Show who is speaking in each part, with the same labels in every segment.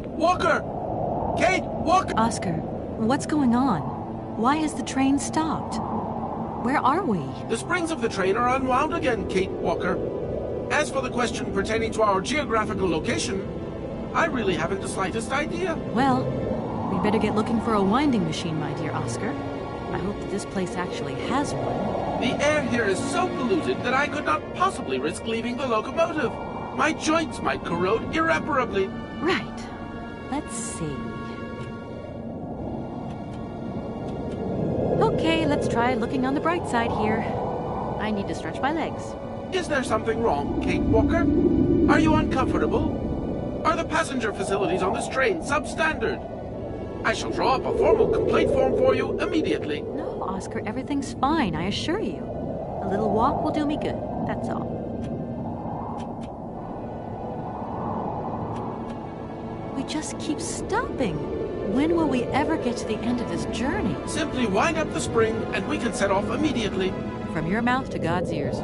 Speaker 1: Kate Walker! Kate Walker!
Speaker 2: Oscar, what's going on? Why has the train stopped? Where are we?
Speaker 1: The springs of the train are unwound again, Kate Walker. As for the question pertaining to our geographical location, I really haven't the slightest idea.
Speaker 2: Well, we better get looking for a winding machine, my dear Oscar. I hope that this place actually has one.
Speaker 1: The air here is so polluted that I could not possibly risk leaving the locomotive. My joints might corrode irreparably.
Speaker 2: Right. Let's see. Okay, let's try looking on the bright side here. I need to stretch my legs.
Speaker 1: Is there something wrong, Kate Walker? Are you uncomfortable? Are the passenger facilities on this train substandard? I shall draw up a formal complaint form for you immediately.
Speaker 2: No, Oscar, everything's fine, I assure you. A little walk will do me good, that's all. We just keep stopping. When will we ever get to the end of this journey?
Speaker 1: Simply wind up the spring and we can set off immediately.
Speaker 2: From your mouth to God's ears.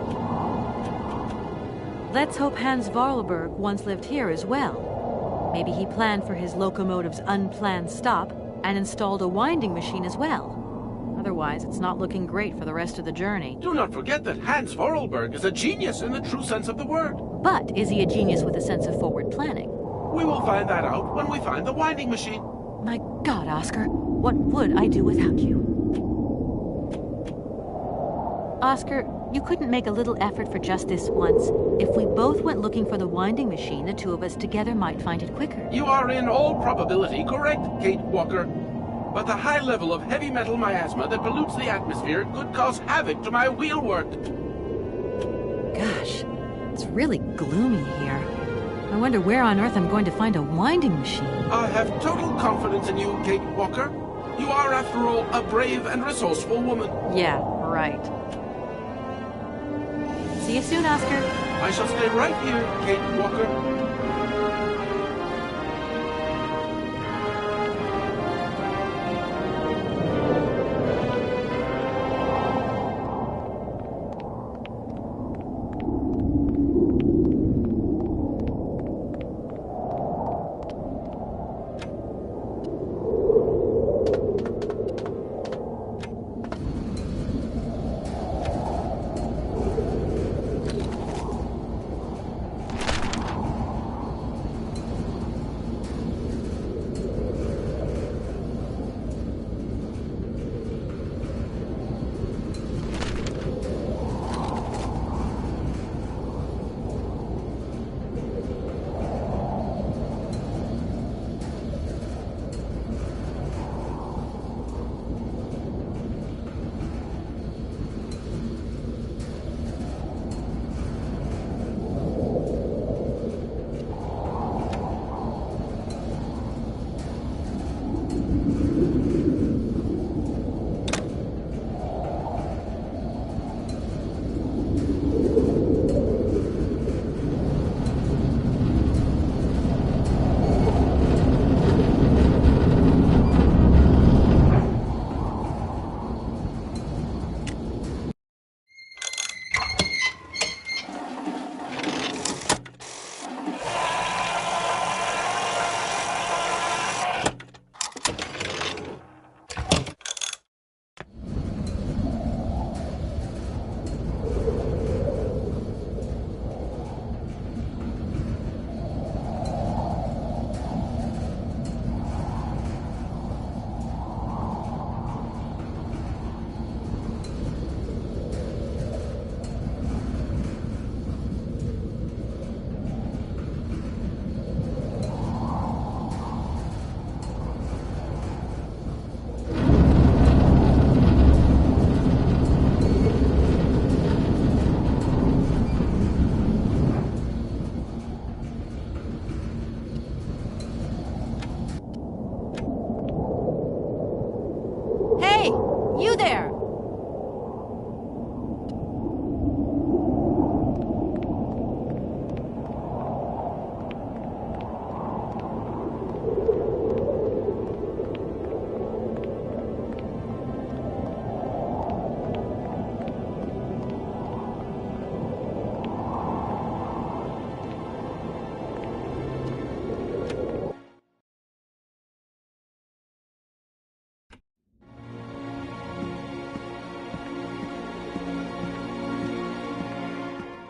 Speaker 2: Let's hope Hans Vorarlberg once lived here as well. Maybe he planned for his locomotive's unplanned stop and installed a winding machine as well. Otherwise, it's not looking great for the rest of the journey.
Speaker 1: Do not forget that Hans Vorarlberg is a genius in the true sense of the word.
Speaker 2: But is he a genius with a sense of forward planning?
Speaker 1: We will find that out when we find the winding machine.
Speaker 2: My God, Oscar, what would I do without you? Oscar, you couldn't make a little effort for just this once. If we both went looking for the winding machine, the two of us together might find it quicker.
Speaker 1: You are in all probability correct, Kate Walker. But the high level of heavy metal miasma that pollutes the atmosphere could cause havoc to my wheelwork.
Speaker 2: Gosh, it's really gloomy here. I wonder where on earth I'm going to find a winding machine.
Speaker 1: I have total confidence in you, Kate Walker. You are, after all, a brave and resourceful woman.
Speaker 2: Yeah, right. See you soon, Oscar.
Speaker 1: I shall stay right here, Kate Walker.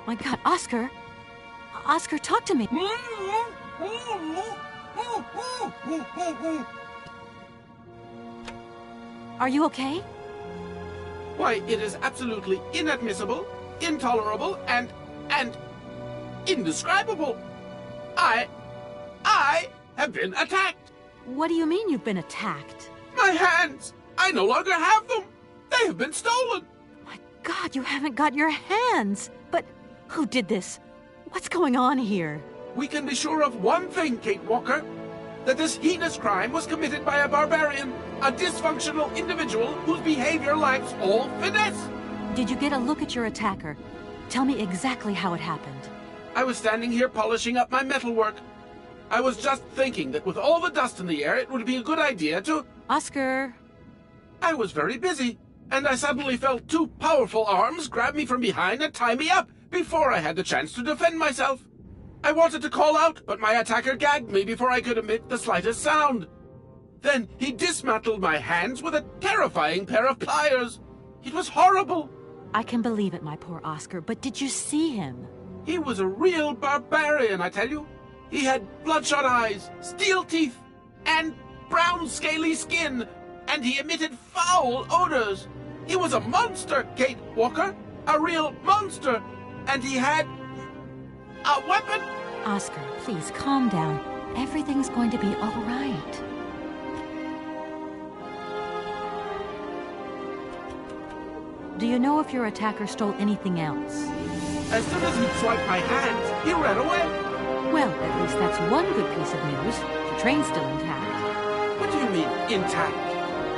Speaker 2: My God, Oscar! Oscar, talk to me! Are you okay?
Speaker 1: Why, it is absolutely inadmissible, intolerable, and indescribable. I have been attacked.
Speaker 2: What do you mean you've been attacked?
Speaker 1: My hands! I no longer have them! They have been stolen!
Speaker 2: My God, you haven't got your hands! But who did this? What's going on here?
Speaker 1: We can be sure of one thing, Kate Walker. That this heinous crime was committed by a barbarian, a dysfunctional individual whose behavior lacks all finesse.
Speaker 2: Did you get a look at your attacker? Tell me exactly how it happened.
Speaker 1: I was standing here polishing up my metalwork. I was just thinking that with all the dust in the air, it would be a good idea to...
Speaker 2: Oscar!
Speaker 1: I was very busy, and I suddenly felt two powerful arms grab me from behind and tie me up before I had the chance to defend myself. I wanted to call out, but my attacker gagged me before I could emit the slightest sound. Then he dismantled my hands with a terrifying pair of pliers. It was horrible.
Speaker 2: I can believe it, my poor Oscar, but did you see him?
Speaker 1: He was a real barbarian, I tell you. He had bloodshot eyes, steel teeth, and brown scaly skin, and he emitted foul odors. He was a monster, Kate Walker, a real monster, and he had a weapon.
Speaker 2: Oscar, please calm down. Everything's going to be all right. Do you know if your attacker stole anything else?
Speaker 1: As soon as he swiped my hands, he ran away.
Speaker 2: Well, at least that's one good piece of news. The train's still intact.
Speaker 1: What do you mean, intact?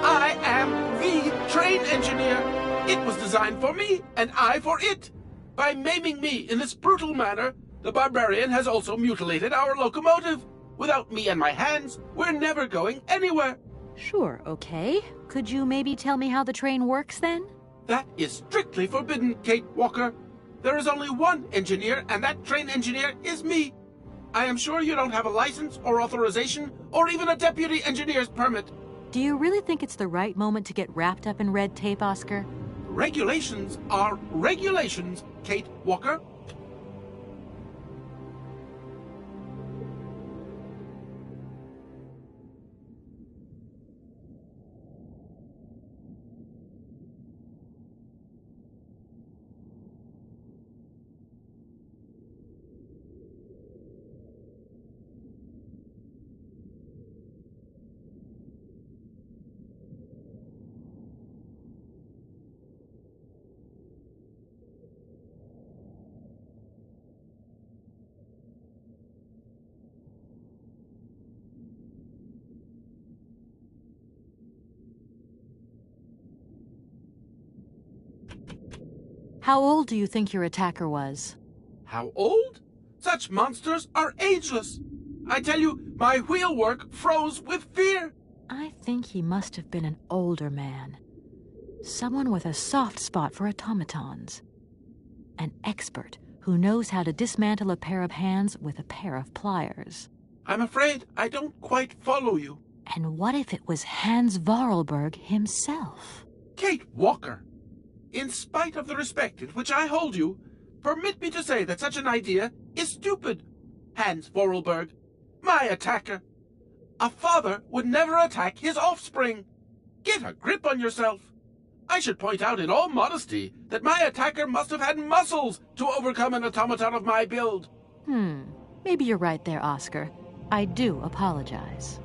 Speaker 1: I am the train engineer. It was designed for me, and I for it. By maiming me in this brutal manner, the barbarian has also mutilated our locomotive. Without me and my hands, we're never going anywhere.
Speaker 2: Sure, okay. Could you maybe tell me how the train works, then?
Speaker 1: That is strictly forbidden, Kate Walker. There is only one engineer, and that train engineer is me. I am sure you don't have a license or authorization or even a deputy engineer's permit.
Speaker 2: Do you really think it's the right moment to get wrapped up in red tape, Oscar?
Speaker 1: Regulations are regulations, Kate Walker.
Speaker 2: How old do you think your attacker was?
Speaker 1: How old? Such monsters are ageless. I tell you, my wheelwork froze with fear.
Speaker 2: I think he must have been an older man. Someone with a soft spot for automatons. An expert who knows how to dismantle a pair of hands with a pair of pliers.
Speaker 1: I'm afraid I don't quite follow you.
Speaker 2: And what if it was Hans Vorarlberg himself?
Speaker 1: Kate Walker, in spite of the respect in which I hold you, permit me to say that such an idea is stupid. Hans Vorarlberg, my attacker. A father would never attack his offspring. Get a grip on yourself. I should point out in all modesty that my attacker must have had muscles to overcome an automaton of my build.
Speaker 2: Maybe you're right there, Oscar. I do apologize.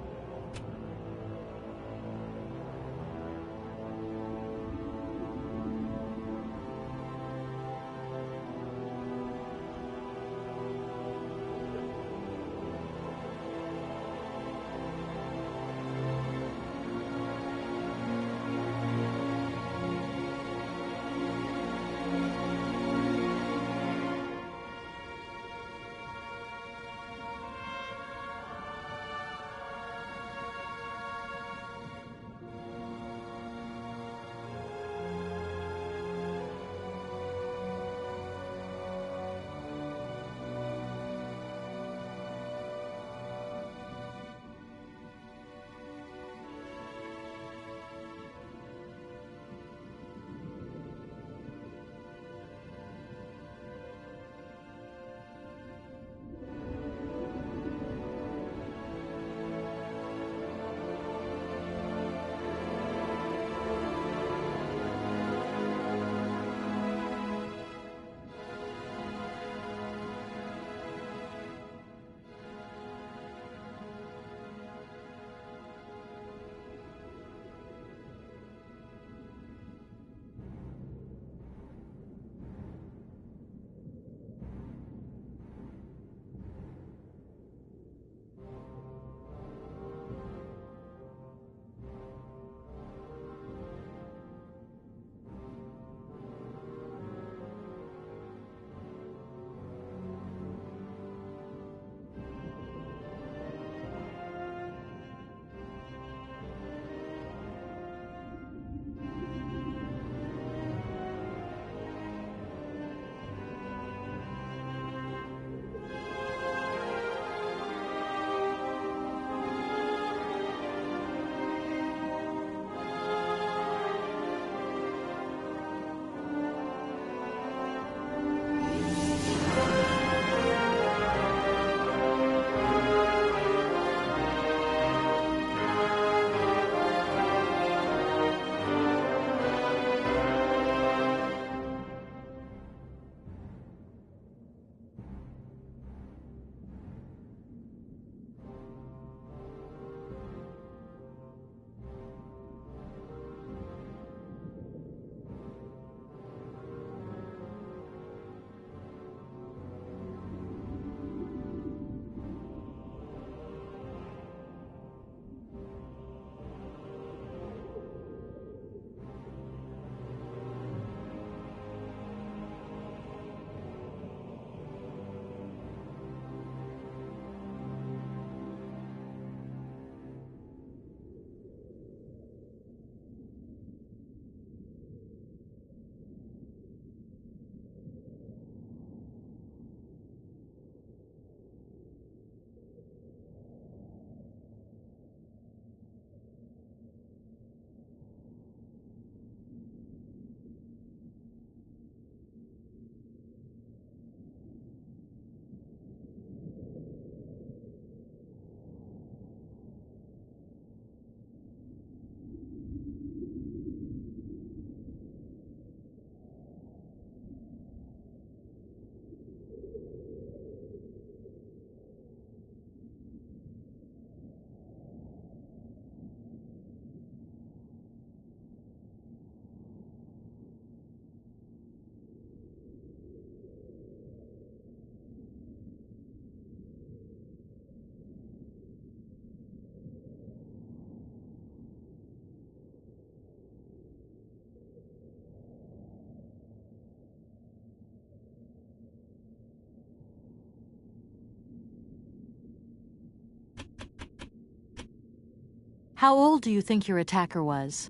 Speaker 2: How old do you think your attacker was?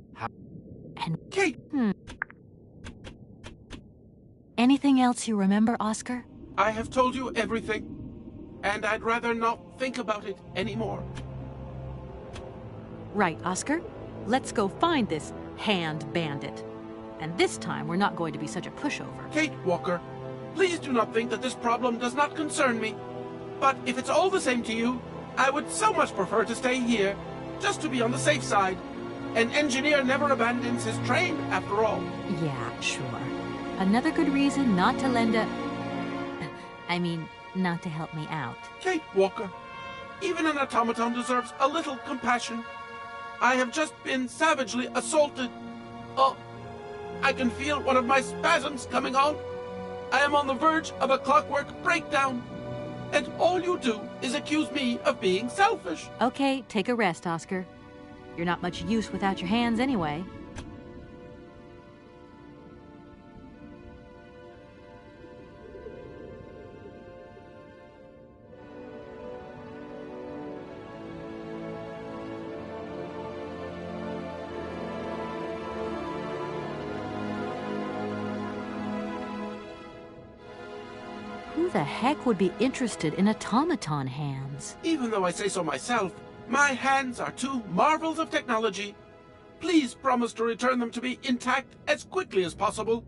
Speaker 2: And
Speaker 1: Kate!
Speaker 2: Anything else you remember, Oscar?
Speaker 1: I have told you everything, and I'd rather not think about it anymore.
Speaker 2: Right, Oscar. Let's go find this hand bandit. And this time, we're not going to be such a pushover.
Speaker 1: Kate Walker, please do not think that this problem does not concern me. But if it's all the same to you, I would so much prefer to stay here, just to be on the safe side. An engineer never abandons his train, after all.
Speaker 2: Yeah, sure. Another good reason not to lend a... I mean, not to help me out.
Speaker 1: Kate Walker, even an automaton deserves a little compassion. I have just been savagely assaulted. Oh, I can feel one of my spasms coming on. I am on the verge of a clockwork breakdown. And all you do is accuse me of being selfish.
Speaker 2: Okay, take a rest, Oscar. You're not much use without your hands anyway. Who the heck would be interested in automaton hands?
Speaker 1: Even though I say so myself, my hands are two marvels of technology. Please promise to return them to me intact as quickly as possible.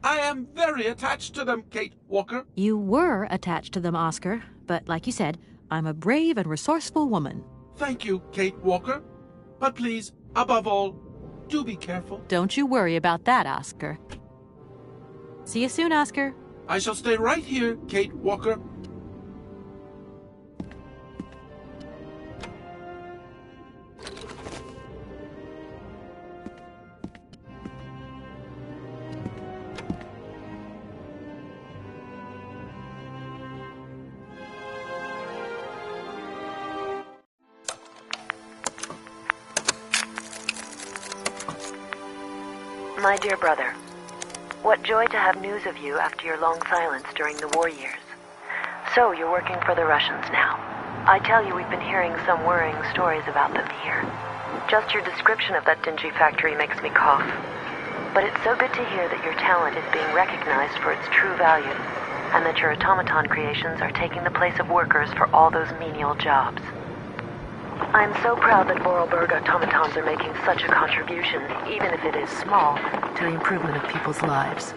Speaker 1: I am very attached to them, Kate Walker.
Speaker 2: You were attached to them, Oscar, but like you said, I'm a brave and resourceful woman.
Speaker 1: Thank you, Kate Walker. But please, above all, do be careful.
Speaker 2: Don't you worry about that, Oscar. See you soon, Oscar.
Speaker 1: I shall stay right here, Kate Walker.
Speaker 3: My dear brother, what joy to have news of you after your long silence during the war years. So, you're working for the Russians now. I tell you, we've been hearing some worrying stories about them here. Just your description of that dingy factory makes me cough. But it's so good to hear that your talent is being recognized for its true value, and that your automaton creations are taking the place of workers for all those menial jobs. I'm so proud that Vorarlberg automatons are making such a contribution, even if it is small, to the improvement of people's lives.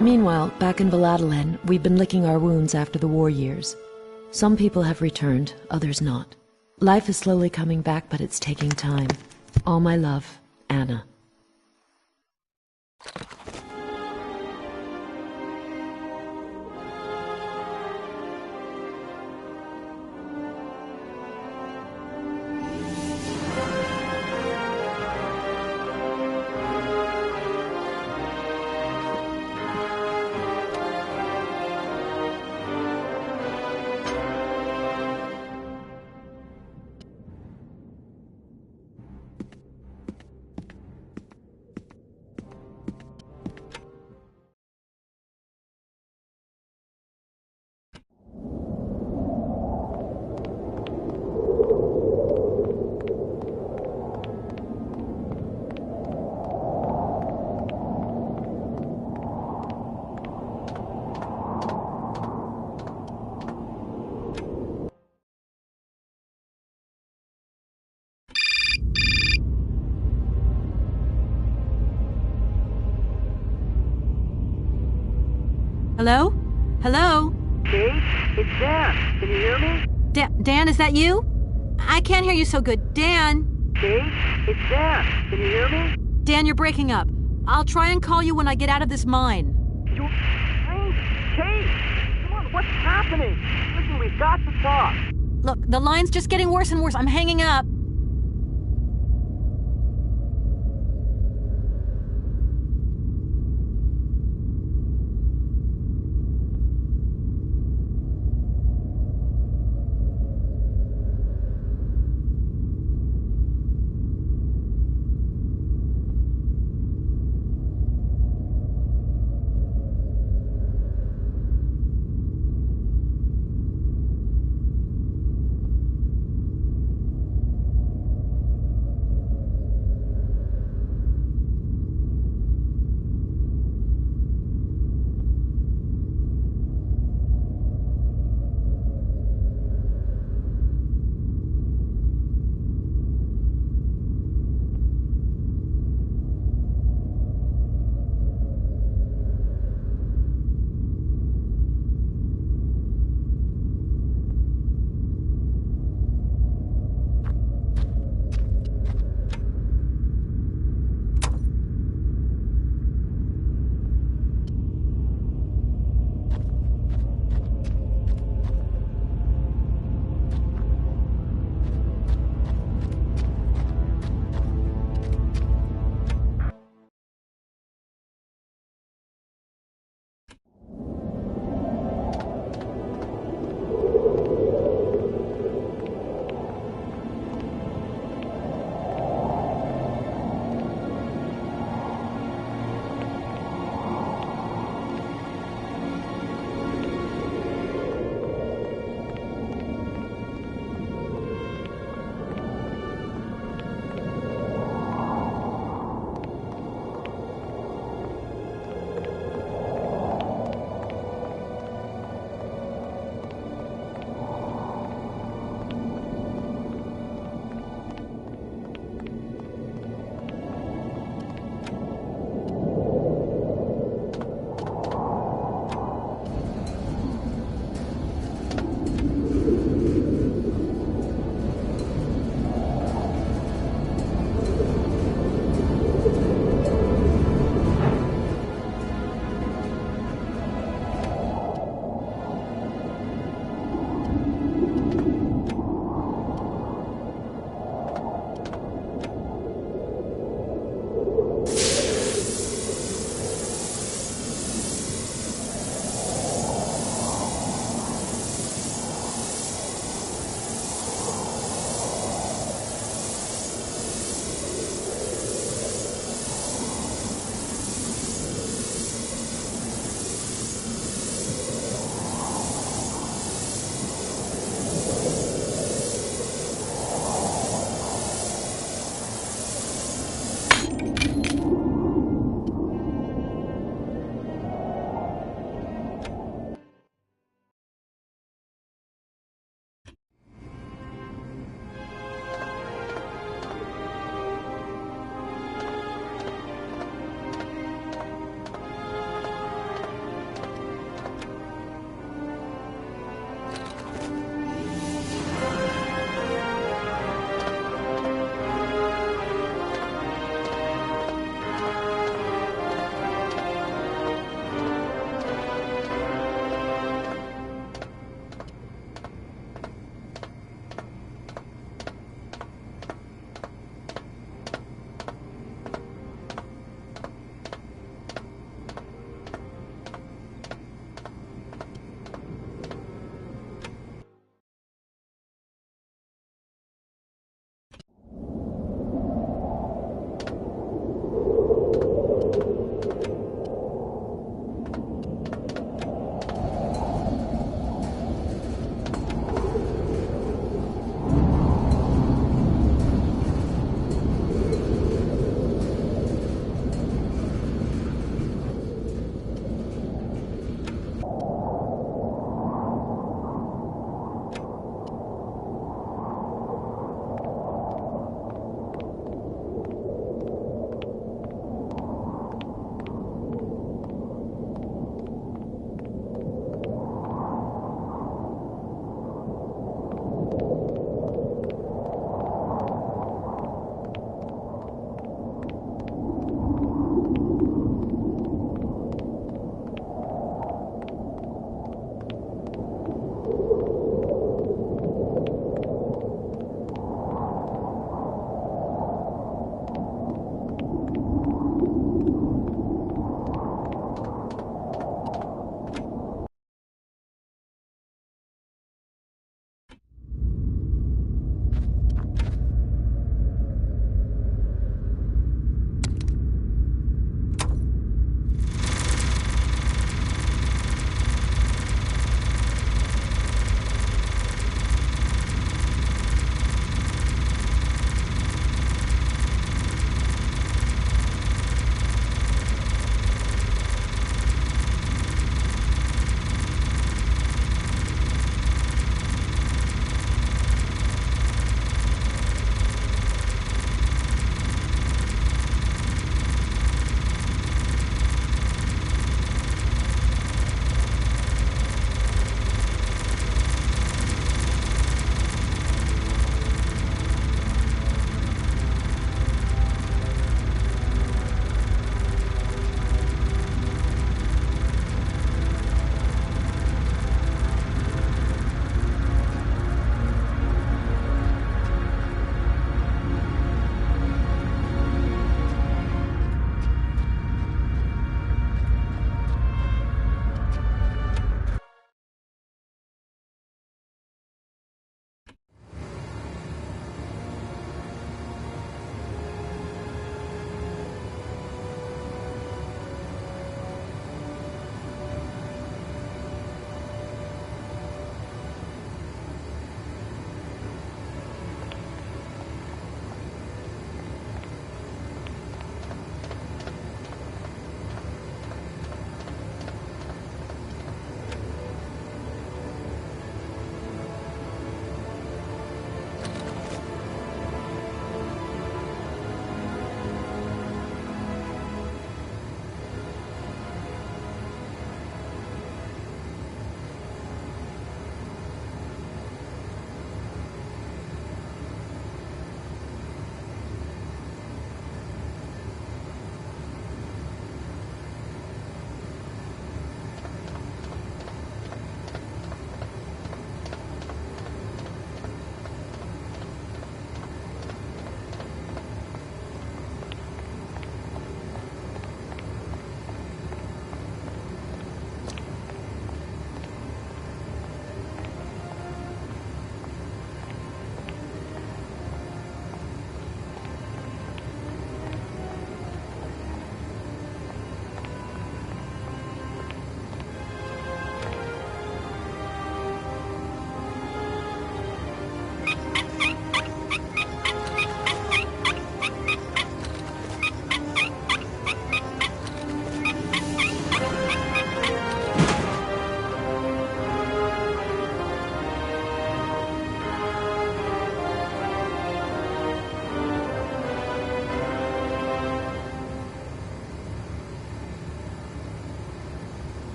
Speaker 4: Meanwhile, back in Valladolid, we've been licking our wounds after the war years. Some people have returned, others not. Life is slowly coming back, but it's taking time. All my love, Anna.
Speaker 2: Hello? Hello?
Speaker 5: Kate, it's Dan. Can you hear me?
Speaker 2: Dan, is that you? I can't hear you so good. Dan?
Speaker 5: Kate, it's Dan. Can you hear me?
Speaker 2: Dan, you're breaking up. I'll try and call you when I get out of this mine.
Speaker 5: Kate! Come on, what's happening? Listen, we've got to talk.
Speaker 2: Look, the line's just getting worse and worse. I'm hanging up.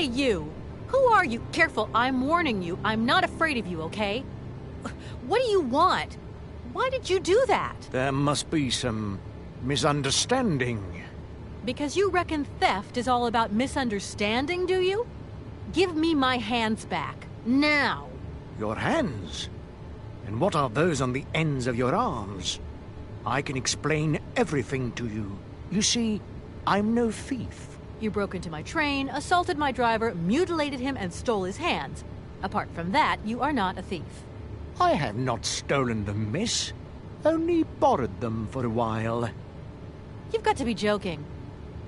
Speaker 2: you! Who are you? Careful, I'm warning you. I'm not afraid of you, okay? What do you want? Why did you do that?
Speaker 6: There must be some misunderstanding.
Speaker 2: Because you reckon theft is all about misunderstanding, do you? Give me my hands back. Now!
Speaker 6: Your hands? And what are those on the ends of your arms? I can explain everything to you. You see, I'm no thief.
Speaker 2: You broke into my train, assaulted my driver, mutilated him, and stole his hands. Apart from that, you are not a thief.
Speaker 6: I have not stolen them, miss. Only borrowed them for a while.
Speaker 2: You've got to be joking.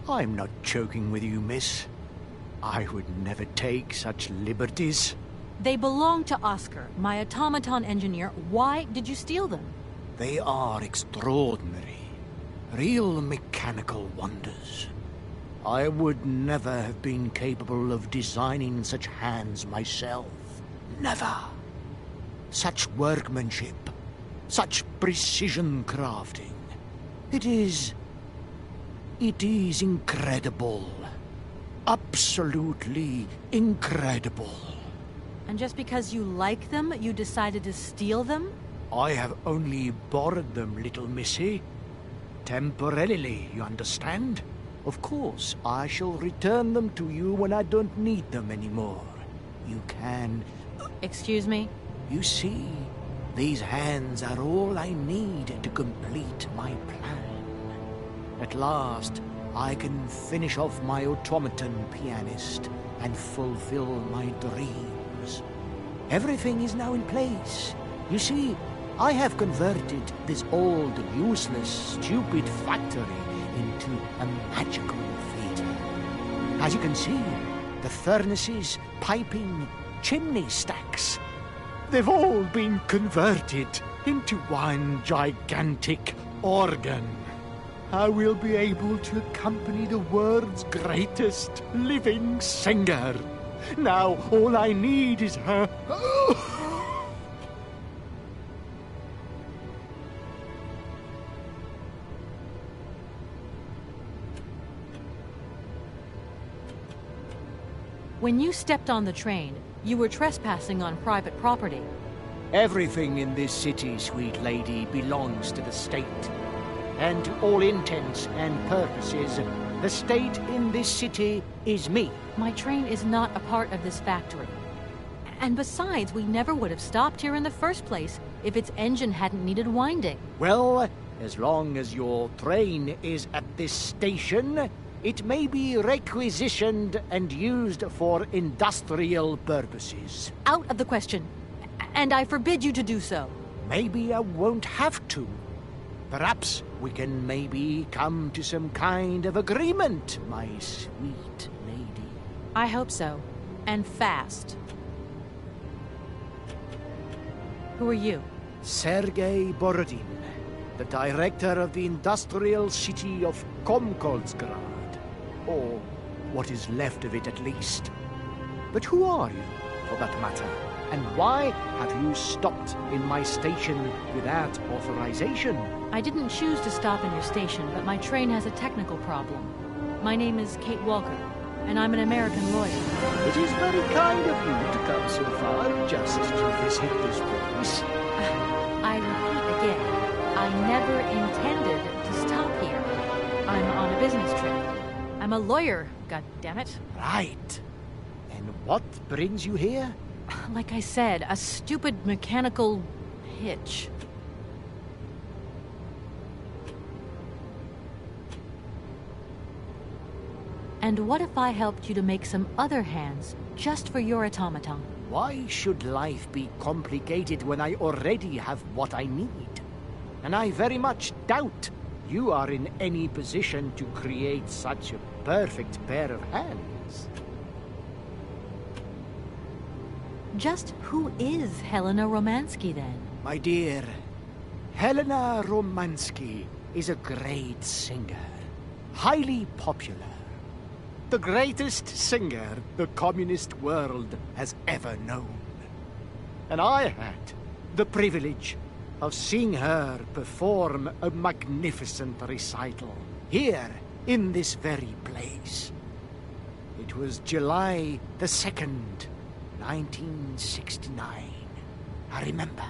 Speaker 6: I'm not joking with you, miss. I would never take such liberties.
Speaker 2: They belong to Oscar, my automaton engineer. Why did you steal them?
Speaker 6: They are extraordinary. Real mechanical wonders. I would never have been capable of designing such hands myself. Never. Such workmanship. Such precision crafting. It is incredible. Absolutely incredible.
Speaker 2: And just because you like them, you decided to steal them?
Speaker 6: I have only borrowed them, little missy. Temporarily, you understand? Of course, I shall return them to you when I don't need them anymore. You can...
Speaker 2: Excuse me?
Speaker 6: You see, these hands are all I need to complete my plan. At last, I can finish off my automaton pianist and fulfill my dreams. Everything is now in place. You see, I have converted this old, useless, stupid factory into a magical theater. As you can see, the furnaces, piping, chimney stacks, they've all been converted into one gigantic organ. I will be able to accompany the world's greatest living singer. Now all I need is her...
Speaker 2: When you stepped on the train, you were trespassing on private property.
Speaker 6: Everything in this city, sweet lady, belongs to the state. And to all intents and purposes, the state in this city is me.
Speaker 2: My train is not a part of this factory. And besides, we never would have stopped here in the first place if its engine hadn't needed winding.
Speaker 6: Well, as long as your train is at this station, it may be requisitioned and used for industrial purposes.
Speaker 2: Out of the question. And I forbid you to do so.
Speaker 6: Maybe I won't have to. Perhaps we can maybe come to some kind of agreement, my sweet lady.
Speaker 2: I hope so. And fast. Who are you?
Speaker 6: Sergei Borodin, the director of the industrial city of Komkolzgrad. Or what is left of it, at least. But who are you, for that matter? And why have you stopped in my station without authorization?
Speaker 2: I didn't choose to stop in your station, but my train has a technical problem. My name is Kate Walker, and I'm an American lawyer.
Speaker 6: It is very kind of you to come so far just to visit this place.
Speaker 2: I repeat again, I never intended to stop here. I'm on a business trip. I'm a lawyer, goddammit.
Speaker 6: Right. And what brings you here?
Speaker 2: Like I said, a stupid mechanical hitch. And what if I helped you to make some other hands, just for your automaton?
Speaker 6: Why should life be complicated when I already have what I need? And I very much doubt you are in any position to create such a perfect pair of hands.
Speaker 2: Just who is Helena Romansky, then?
Speaker 6: My dear, Helena Romansky is a great singer. Highly popular. The greatest singer the communist world has ever known. And I had the privilege of seeing her perform a magnificent recital here in this very place. It was July the 2nd, 1969. I remember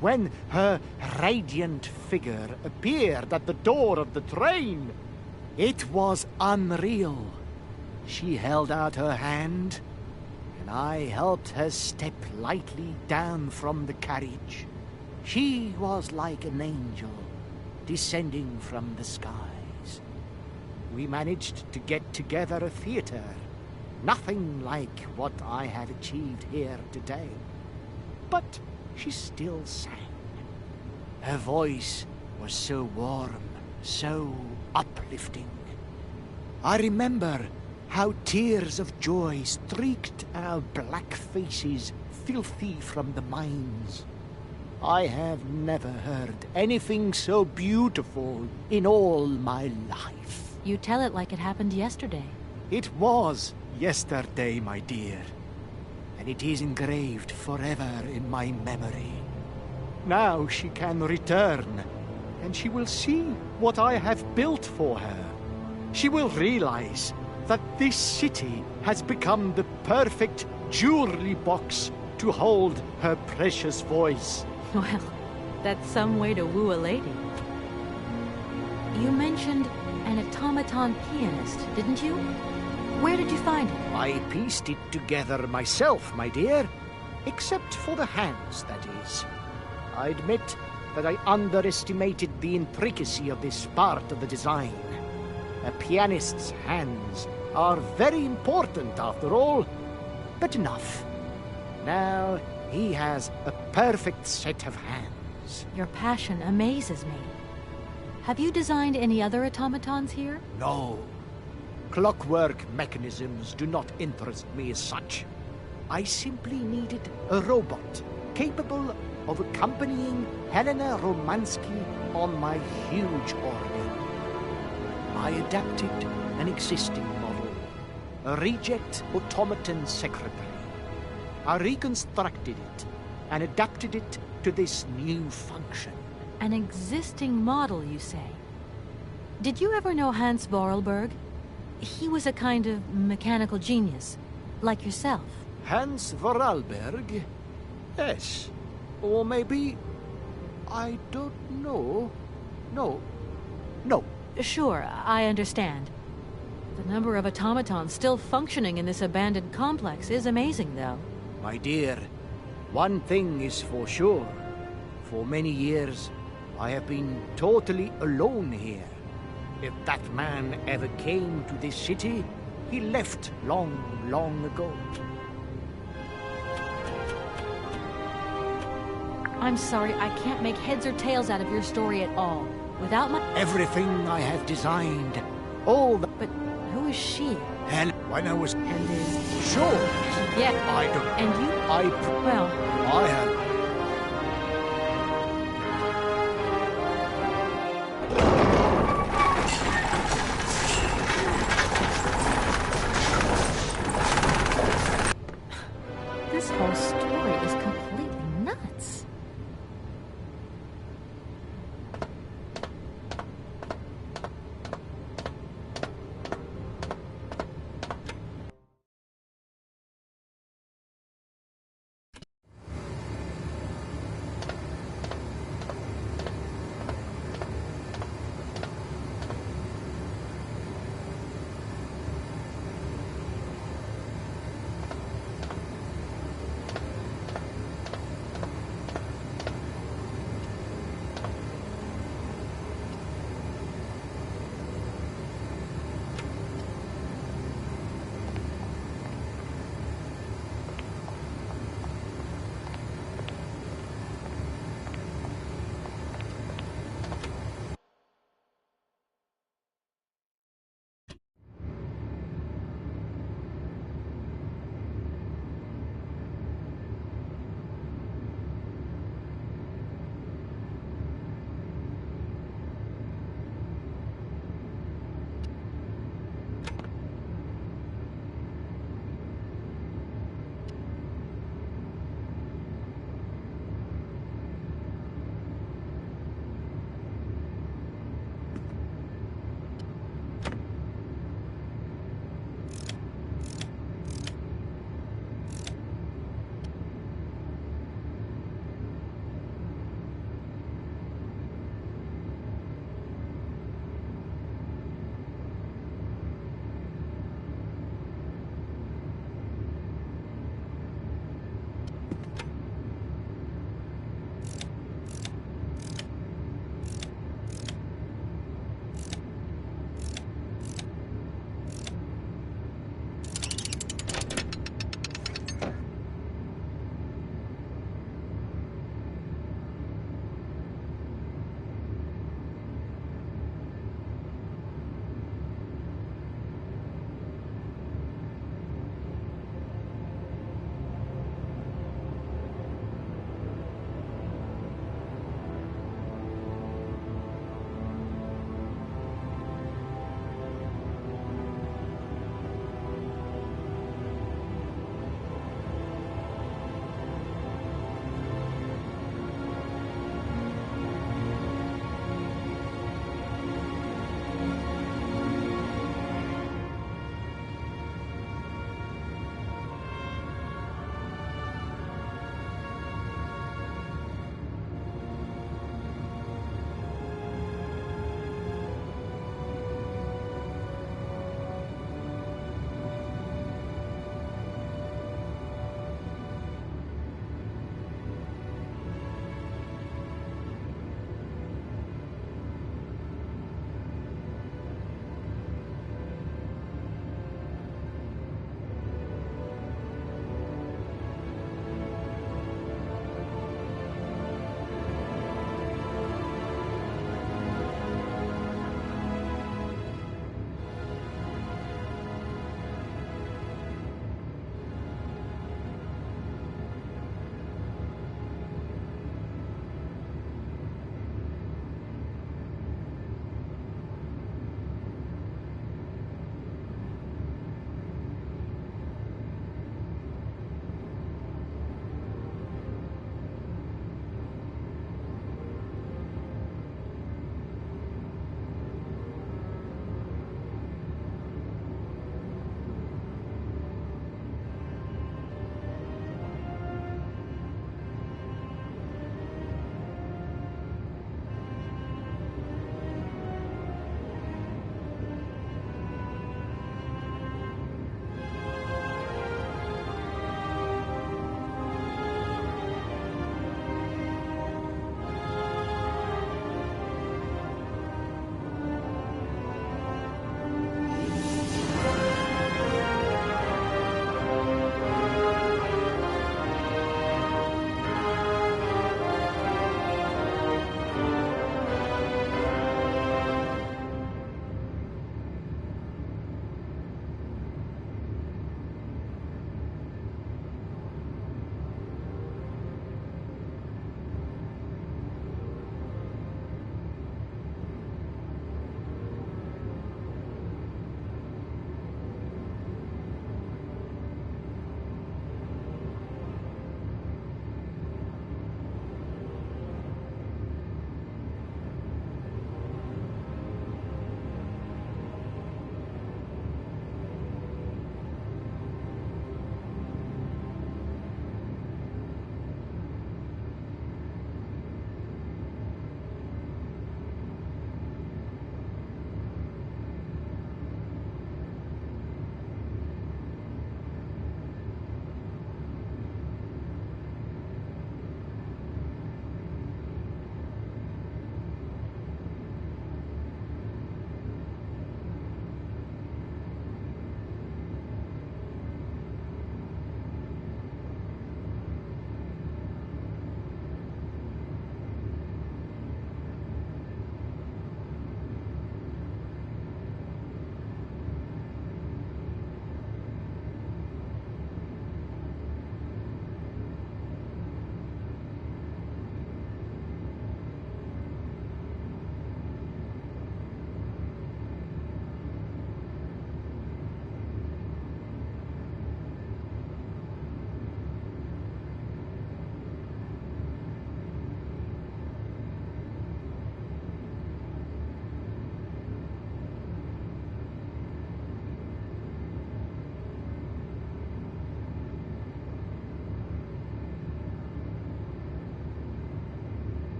Speaker 6: when her radiant figure appeared at the door of the train. It was unreal. She held out her hand, and I helped her step lightly down from the carriage. She was like an angel descending from the skies. We managed to get together a theater, nothing like what I have achieved here today. But she still sang. Her voice was so warm, so uplifting. I remember how tears of joy streaked our black faces, filthy from the mines. I have never heard anything so beautiful in all my life.
Speaker 2: You tell it like it happened yesterday.
Speaker 6: It was yesterday, my dear, and it is engraved forever in my memory. Now she can return, and she will see what I have built for her. She will realize that this city has become the perfect jewelry box to hold her precious voice.
Speaker 2: Well, that's some way to woo a lady. You mentioned an automaton pianist, didn't you? Where did you find it?
Speaker 6: I pieced it together myself, my dear. Except for the hands, that is. I admit that I underestimated the intricacy of this part of the design. A pianist's hands are very important, after all. But enough. Now he has a perfect set of hands.
Speaker 2: Your passion amazes me. Have you designed any other automatons here?
Speaker 6: No. Clockwork mechanisms do not interest me as such. I simply needed a robot capable of accompanying Helena Romansky on my huge organ. I adapted an existing model, a reject automaton secretary. I reconstructed it and adapted it to this new function.
Speaker 2: An existing model, you say? Did you ever know Hans Vorarlberg? He was a kind of mechanical genius, like yourself.
Speaker 6: Hans Vorarlberg? Yes. Or maybe... I don't know. No.
Speaker 2: Sure, I understand. The number of automatons still functioning in this abandoned complex is amazing, though.
Speaker 6: My dear, one thing is for sure. For many years, I have been totally alone here. If that man ever came to this city, he left long, long ago.
Speaker 2: I'm sorry, I can't make heads or tails out of your story at all. Without my...
Speaker 6: Everything I have designed, all the...
Speaker 2: But who is she?
Speaker 6: Hell, when I was...
Speaker 2: And is...
Speaker 6: Sure.
Speaker 2: Yeah.
Speaker 6: I don't...
Speaker 2: And you... Well...
Speaker 6: I have...
Speaker 2: This whole story is completely nuts.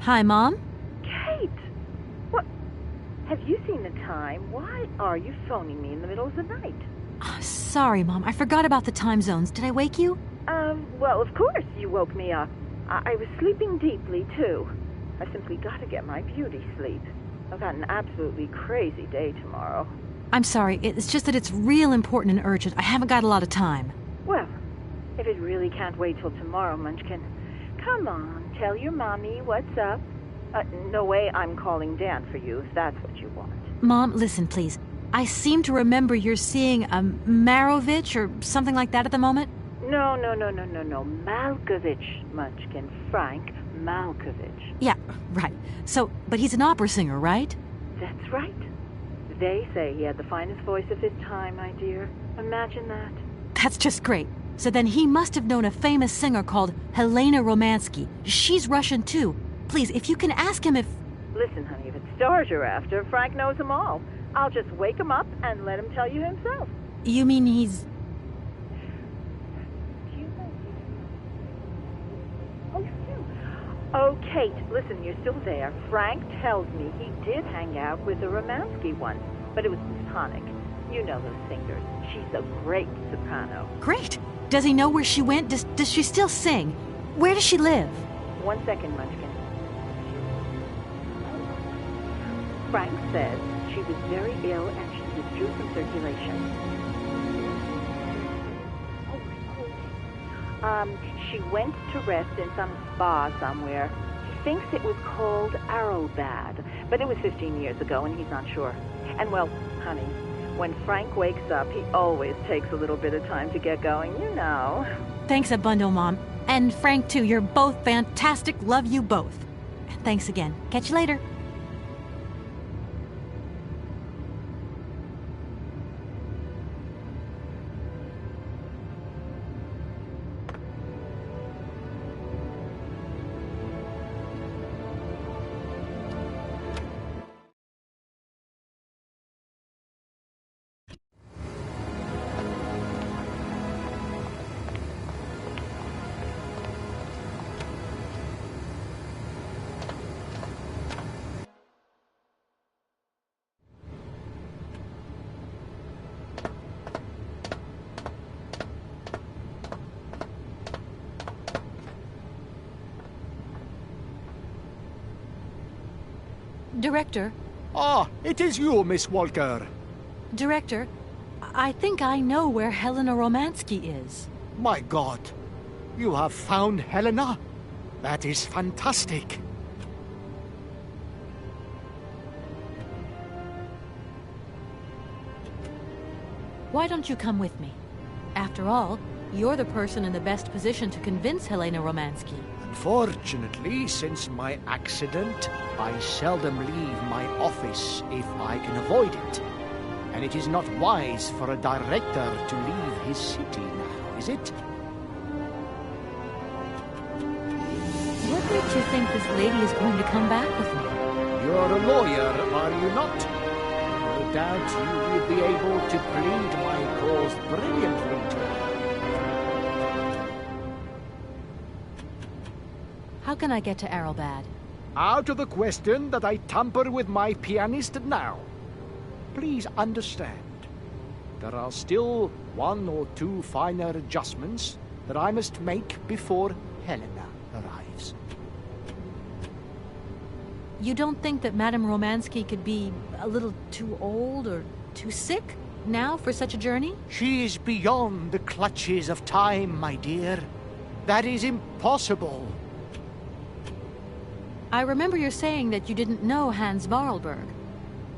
Speaker 2: Hi, Mom.
Speaker 7: Kate! What? Have you seen the time? Why are you phoning me in the middle of the night?
Speaker 2: Sorry, Mom. I forgot about the time zones. Did I wake you?
Speaker 7: Well, of course you woke me up. I was sleeping deeply, too. I simply got to get my beauty sleep. I've got an absolutely crazy day tomorrow.
Speaker 2: I'm sorry. It's just that it's real important and urgent. I haven't got a lot of time.
Speaker 7: Well, if it really can't wait till tomorrow, Munchkin, come on, tell your mommy what's up. No way I'm calling Dan for you, if that's what you want.
Speaker 2: Mom, listen, please. I seem to remember you're seeing Marovich or something like that at the moment.
Speaker 7: No. Malkovich, Munchkin. Frank Malkovich.
Speaker 2: Yeah, right. So, but he's an opera singer, right?
Speaker 7: That's right. They say he had the finest voice of his time, my dear. Imagine that.
Speaker 2: That's just great. So then he must have known a famous singer called Helena Romansky. She's Russian, too. Please, if you can ask him if...
Speaker 7: Listen, honey, if it's stars you're after, Frank knows them all. I'll just wake him up and let him tell you himself.
Speaker 2: You mean he's...
Speaker 7: Oh, Kate, listen, you're still there. Frank tells me he did hang out with the Romansky once, but it was platonic. You know those singers. She's a great soprano.
Speaker 2: Great! Does he know where she went? Does she still sing? Where does she live?
Speaker 7: 1 second, Munchkin. Frank says she was very ill and she withdrew from circulation. She went to rest in some spa somewhere. He thinks it was called Arrowbad, but it was 15 years ago and he's not sure. And well, honey, when Frank wakes up, he always takes a little bit of time to get going, you know.
Speaker 2: Thanks a bundle, Mom. And Frank, too. You're both fantastic. Love you both. Thanks again. Catch you later. Director?
Speaker 6: Ah, it is you, Miss Walker.
Speaker 2: Director, I think I know where Helena Romansky is.
Speaker 6: My God, you have found Helena? That is fantastic.
Speaker 2: Why don't you come with me? After all, you're the person in the best position to convince Helena Romansky.
Speaker 6: Unfortunately, since my accident, I seldom leave my office if I can avoid it. And it is not wise for a director to leave his city now, is it?
Speaker 2: What makes you think this lady is going to come back with me?
Speaker 6: You're a lawyer, are you not? No doubt you will be able to plead my cause brilliantly to her.
Speaker 2: How can I get to Arrowbad?
Speaker 6: Out of the question that I tamper with my pianist now. Please understand, there are still 1 or 2 finer adjustments that I must make before Helena arrives.
Speaker 2: You don't think that Madame Romansky could be a little too old or too sick now for such a journey?
Speaker 6: She is beyond the clutches of time, my dear. That is impossible.
Speaker 2: I remember you saying that you didn't know Hans Vorarlberg.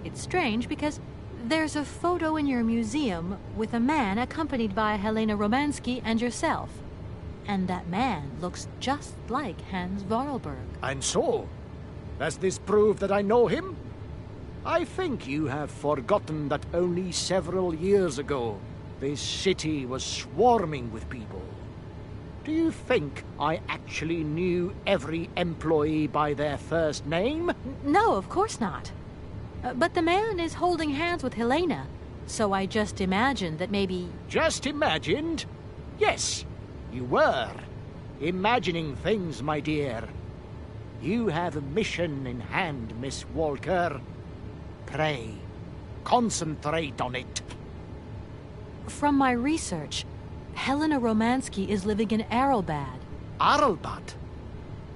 Speaker 2: It's strange because there's a photo in your museum with a man accompanied by Helena Romansky and yourself. And that man looks just like Hans Vorarlberg.
Speaker 6: And so, does this prove that I know him? I think you have forgotten that only several years ago, this city was swarming with people. Do you think I actually knew every employee by their first name?
Speaker 2: No, of course not. But the man is holding hands with Helena, so I just imagined that maybe...
Speaker 6: Just imagined? Yes, you were. Imagining things, my dear. You have a mission in hand, Miss Walker. Pray, concentrate on it.
Speaker 2: From my research, Helena Romansky is living in Arrowbad.
Speaker 6: Arrowbad?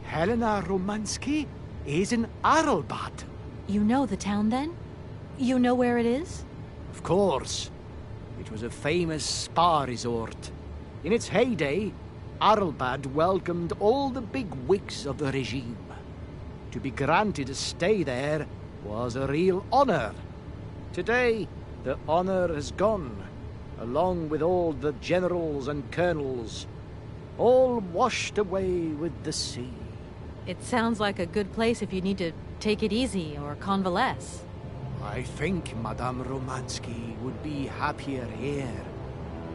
Speaker 6: Helena Romansky is in Arrowbad.
Speaker 2: You know the town, then? You know where it is?
Speaker 6: Of course. It was a famous spa resort. In its heyday, Arrowbad welcomed all the big wigs of the regime. To be granted a stay there was a real honor. Today, the honor has gone, along with all the generals and colonels, all washed away with the sea.
Speaker 2: It sounds like a good place if you need to take it easy or convalesce.
Speaker 6: I think Madame Romansky would be happier here.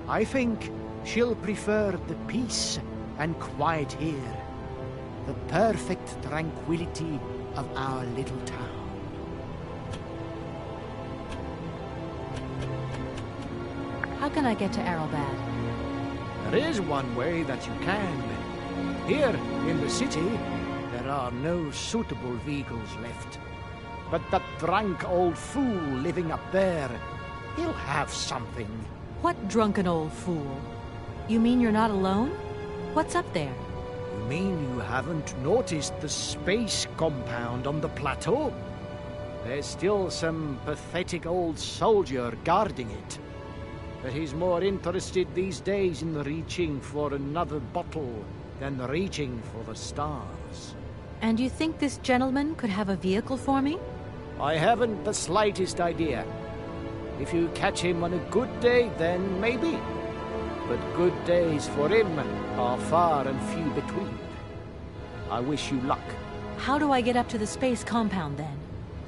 Speaker 6: I think she'll prefer the peace and quiet here, the perfect tranquility of our little town.
Speaker 2: How can I get to Arrowbad?
Speaker 6: There is one way that you can. Here in the city, there are no suitable vehicles left. But that drunk old fool living up there, he'll have something.
Speaker 2: What drunken old fool? You mean you're not alone? What's up there?
Speaker 6: You mean you haven't noticed the space compound on the plateau? There's still some pathetic old soldier guarding it. But he's more interested these days in reaching for another bottle than reaching for the stars.
Speaker 2: And you think this gentleman could have a vehicle for me?
Speaker 6: I haven't the slightest idea. If you catch him on a good day, then maybe. But good days for him are far and few between. I wish you luck.
Speaker 2: How do I get up to the space compound, then?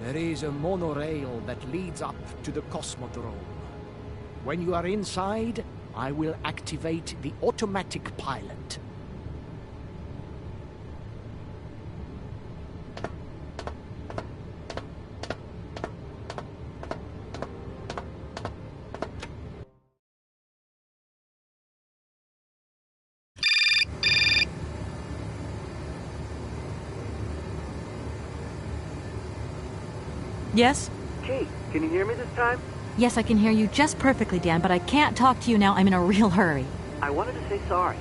Speaker 6: There is a monorail that leads up to the Cosmodrome. When you are inside, I will activate the automatic pilot.
Speaker 2: Yes?
Speaker 5: Kate, can you hear me this time?
Speaker 2: Yes, I can hear you just perfectly, Dan, but I can't talk to you now. I'm in a real hurry.
Speaker 5: I wanted to say sorry.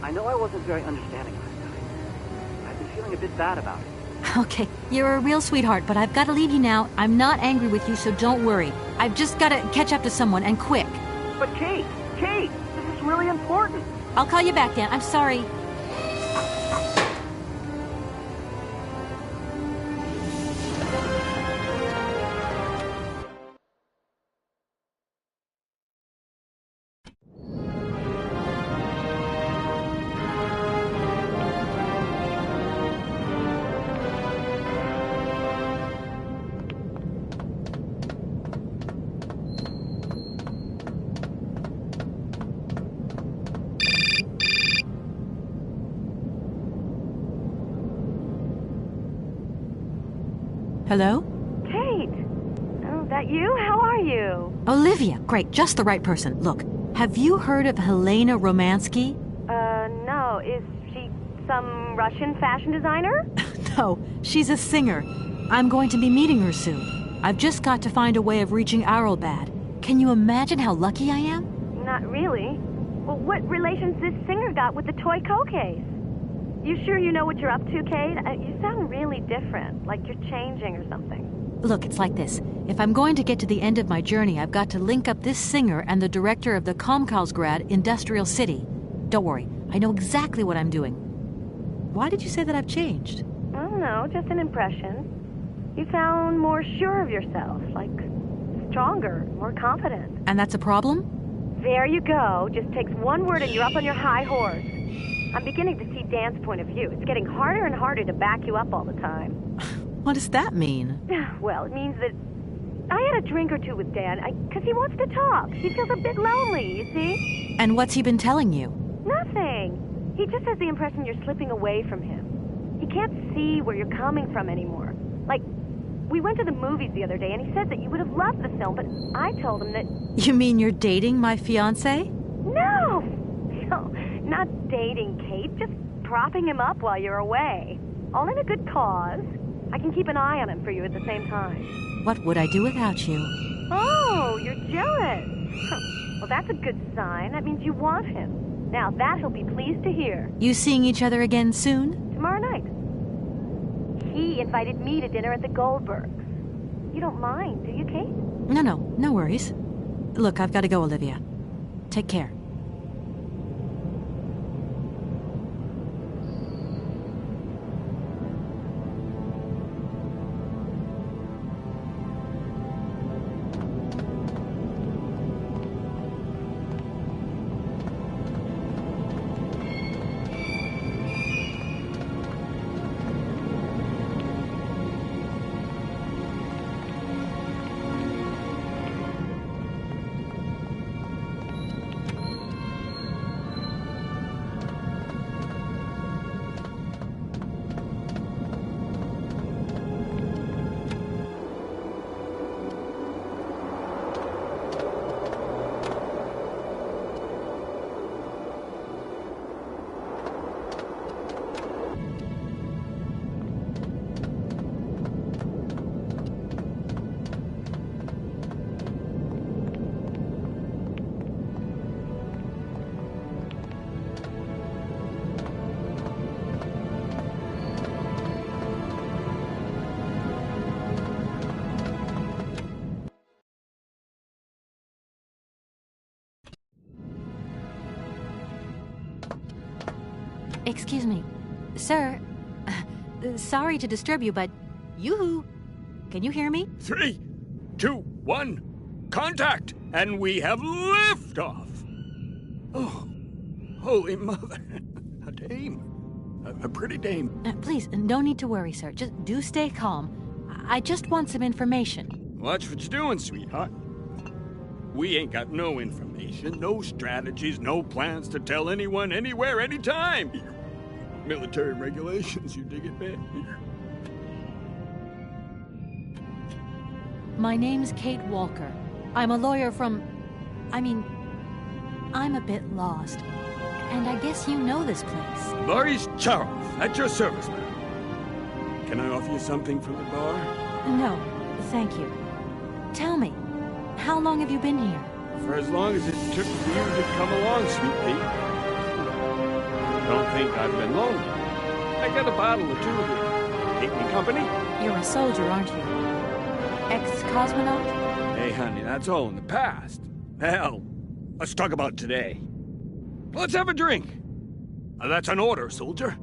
Speaker 5: I know I wasn't very understanding last time. I've been feeling a bit bad about it.
Speaker 2: Okay, you're a real sweetheart, but I've got to leave you now. I'm not angry with you, so don't worry. I've just got to catch up to someone, and quick.
Speaker 5: But Kate, this is really important.
Speaker 2: I'll call you back, Dan. I'm sorry. Hello?
Speaker 3: Kate! Oh, that you? How are you?
Speaker 2: Olivia, great, just the right person. Look, have you heard of Helena Romansky?
Speaker 3: No. Is she some Russian fashion designer?
Speaker 2: No, she's a singer. I'm going to be meeting her soon. I've just got to find a way of reaching Arrowbad. Can you imagine how lucky I am?
Speaker 3: Not really. Well, what relation's this singer got with the toy case? You sure you know what you're up to, Kate? You sound really different, like you're changing or something.
Speaker 2: Look, it's like this. If I'm going to get to the end of my journey, I've got to link up this singer and the director of the Comcalsgrad Industrial City. Don't worry, I know exactly what I'm doing. Why did you say that I've changed?
Speaker 3: I don't know, just an impression. You sound more sure of yourself, like stronger, more confident.
Speaker 2: And that's a problem?
Speaker 3: There you go. Just takes one word and you're up on your high horse. I'm beginning to see Dan's point of view. It's getting harder and harder to back you up all the time.
Speaker 2: What does that mean?
Speaker 3: Well, it means that I had a drink or two with Dan, because he wants to talk. He feels a bit lonely, you see?
Speaker 2: And what's he been telling you?
Speaker 3: Nothing. He just has the impression you're slipping away from him. He can't see where you're coming from anymore. Like, we went to the movies the other day, and he said that you would have loved the film, but I told him that...
Speaker 2: You mean you're dating my fiancé?
Speaker 3: No, not dating, Kate. Just propping him up while you're away. All in a good cause. I can keep an eye on him for you at the same time.
Speaker 2: What would I do without you?
Speaker 3: Oh, you're jealous. Well, that's a good sign. That means you want him. Now, that he'll be pleased to hear.
Speaker 2: You seeing each other again soon?
Speaker 3: Tomorrow night. He invited me to dinner at the Goldbergs. You don't mind, do you, Kate?
Speaker 2: No worries. Look, I've got to go, Olivia. Take care. Excuse me. Sir, sorry to disturb you, but yoo-hoo. Can you hear me?
Speaker 8: 3, 2, 1, contact! And we have liftoff! Oh, holy mother. A dame. A pretty dame.
Speaker 2: Please, no need to worry, sir. Just do stay calm. I just want some information.
Speaker 8: Watch what you're doing, sweetheart. We ain't got no information, no strategies, no plans to tell anyone, anywhere, anytime. Military regulations, you dig it, man?
Speaker 2: My name's Kate Walker. I'm a lawyer from... I'm a bit lost. And I guess you know this place.
Speaker 8: Boris Charles, at your service, ma'am. Can I offer you something from the bar?
Speaker 2: No, thank you. Tell me, how long have you been here?
Speaker 8: For as long as it took for you to come along, sweet pea. Don't think I've been lonely. I got a bottle or two here. Keep me company?
Speaker 2: You're a soldier, aren't you? Ex-cosmonaut?
Speaker 8: Hey, honey, that's all in the past. Hell, let's talk about today. Let's have a drink. That's an order, soldier.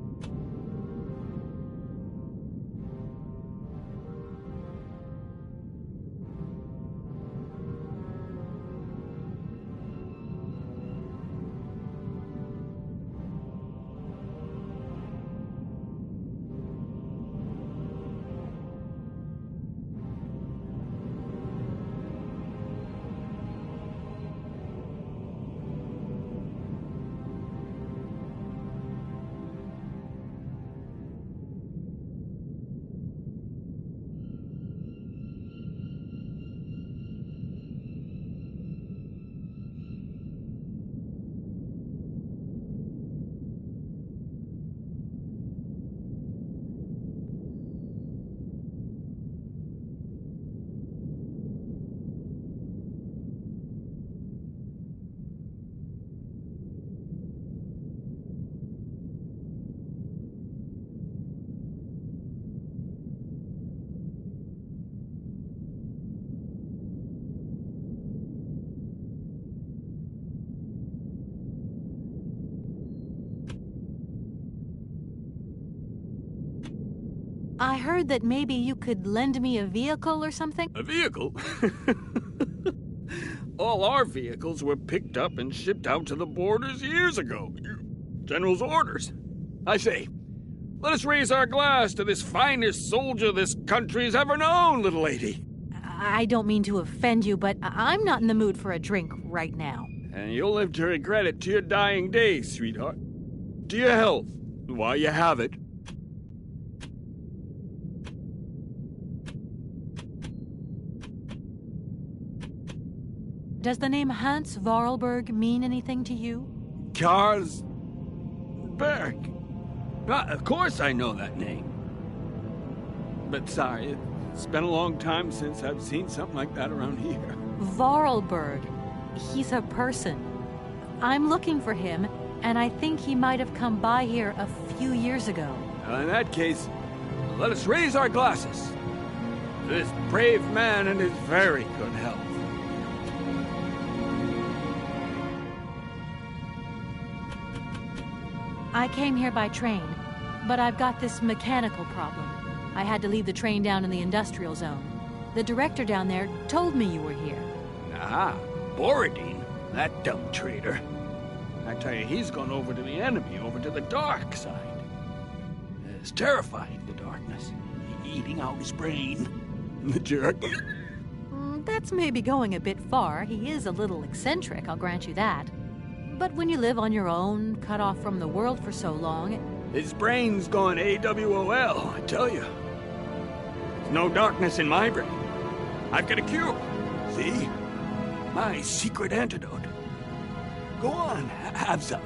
Speaker 2: I heard that maybe you could lend me a vehicle or something?
Speaker 8: A vehicle? All our vehicles were picked up and shipped out to the borders years ago. General's orders. I say, let us raise our glass to this finest soldier this country's ever known, little lady.
Speaker 2: I don't mean to offend you, but I'm not in the mood for a drink right now.
Speaker 8: And you'll live to regret it to your dying days, sweetheart. To your health, while you have it.
Speaker 2: Does the name Hans Vorarlberg mean anything to you?
Speaker 8: Karsberg. Of course I know that name. bit sorry. It's been a long time since I've seen something like that around here.
Speaker 2: Vorarlberg. He's a person. I'm looking for him, and I think he might have come by here a few years ago.
Speaker 8: In that case, let us raise our glasses to this brave man and his very good health.
Speaker 2: I came here by train, but I've got this mechanical problem. I had to leave the train down in the industrial zone. The director down there told me you were here.
Speaker 8: Ah, Borodin, that dumb traitor. I tell you, he's gone over to the enemy, over to the dark side. It's terrifying, the darkness. Eating out his brain. The jerk.
Speaker 2: That's maybe going a bit far. He is a little eccentric, I'll grant you that. But when you live on your own, cut off from the world for so long...
Speaker 8: His brain's gone AWOL, I tell you. There's no darkness in my brain. I've got a cure. See? My secret antidote. Go on, have some.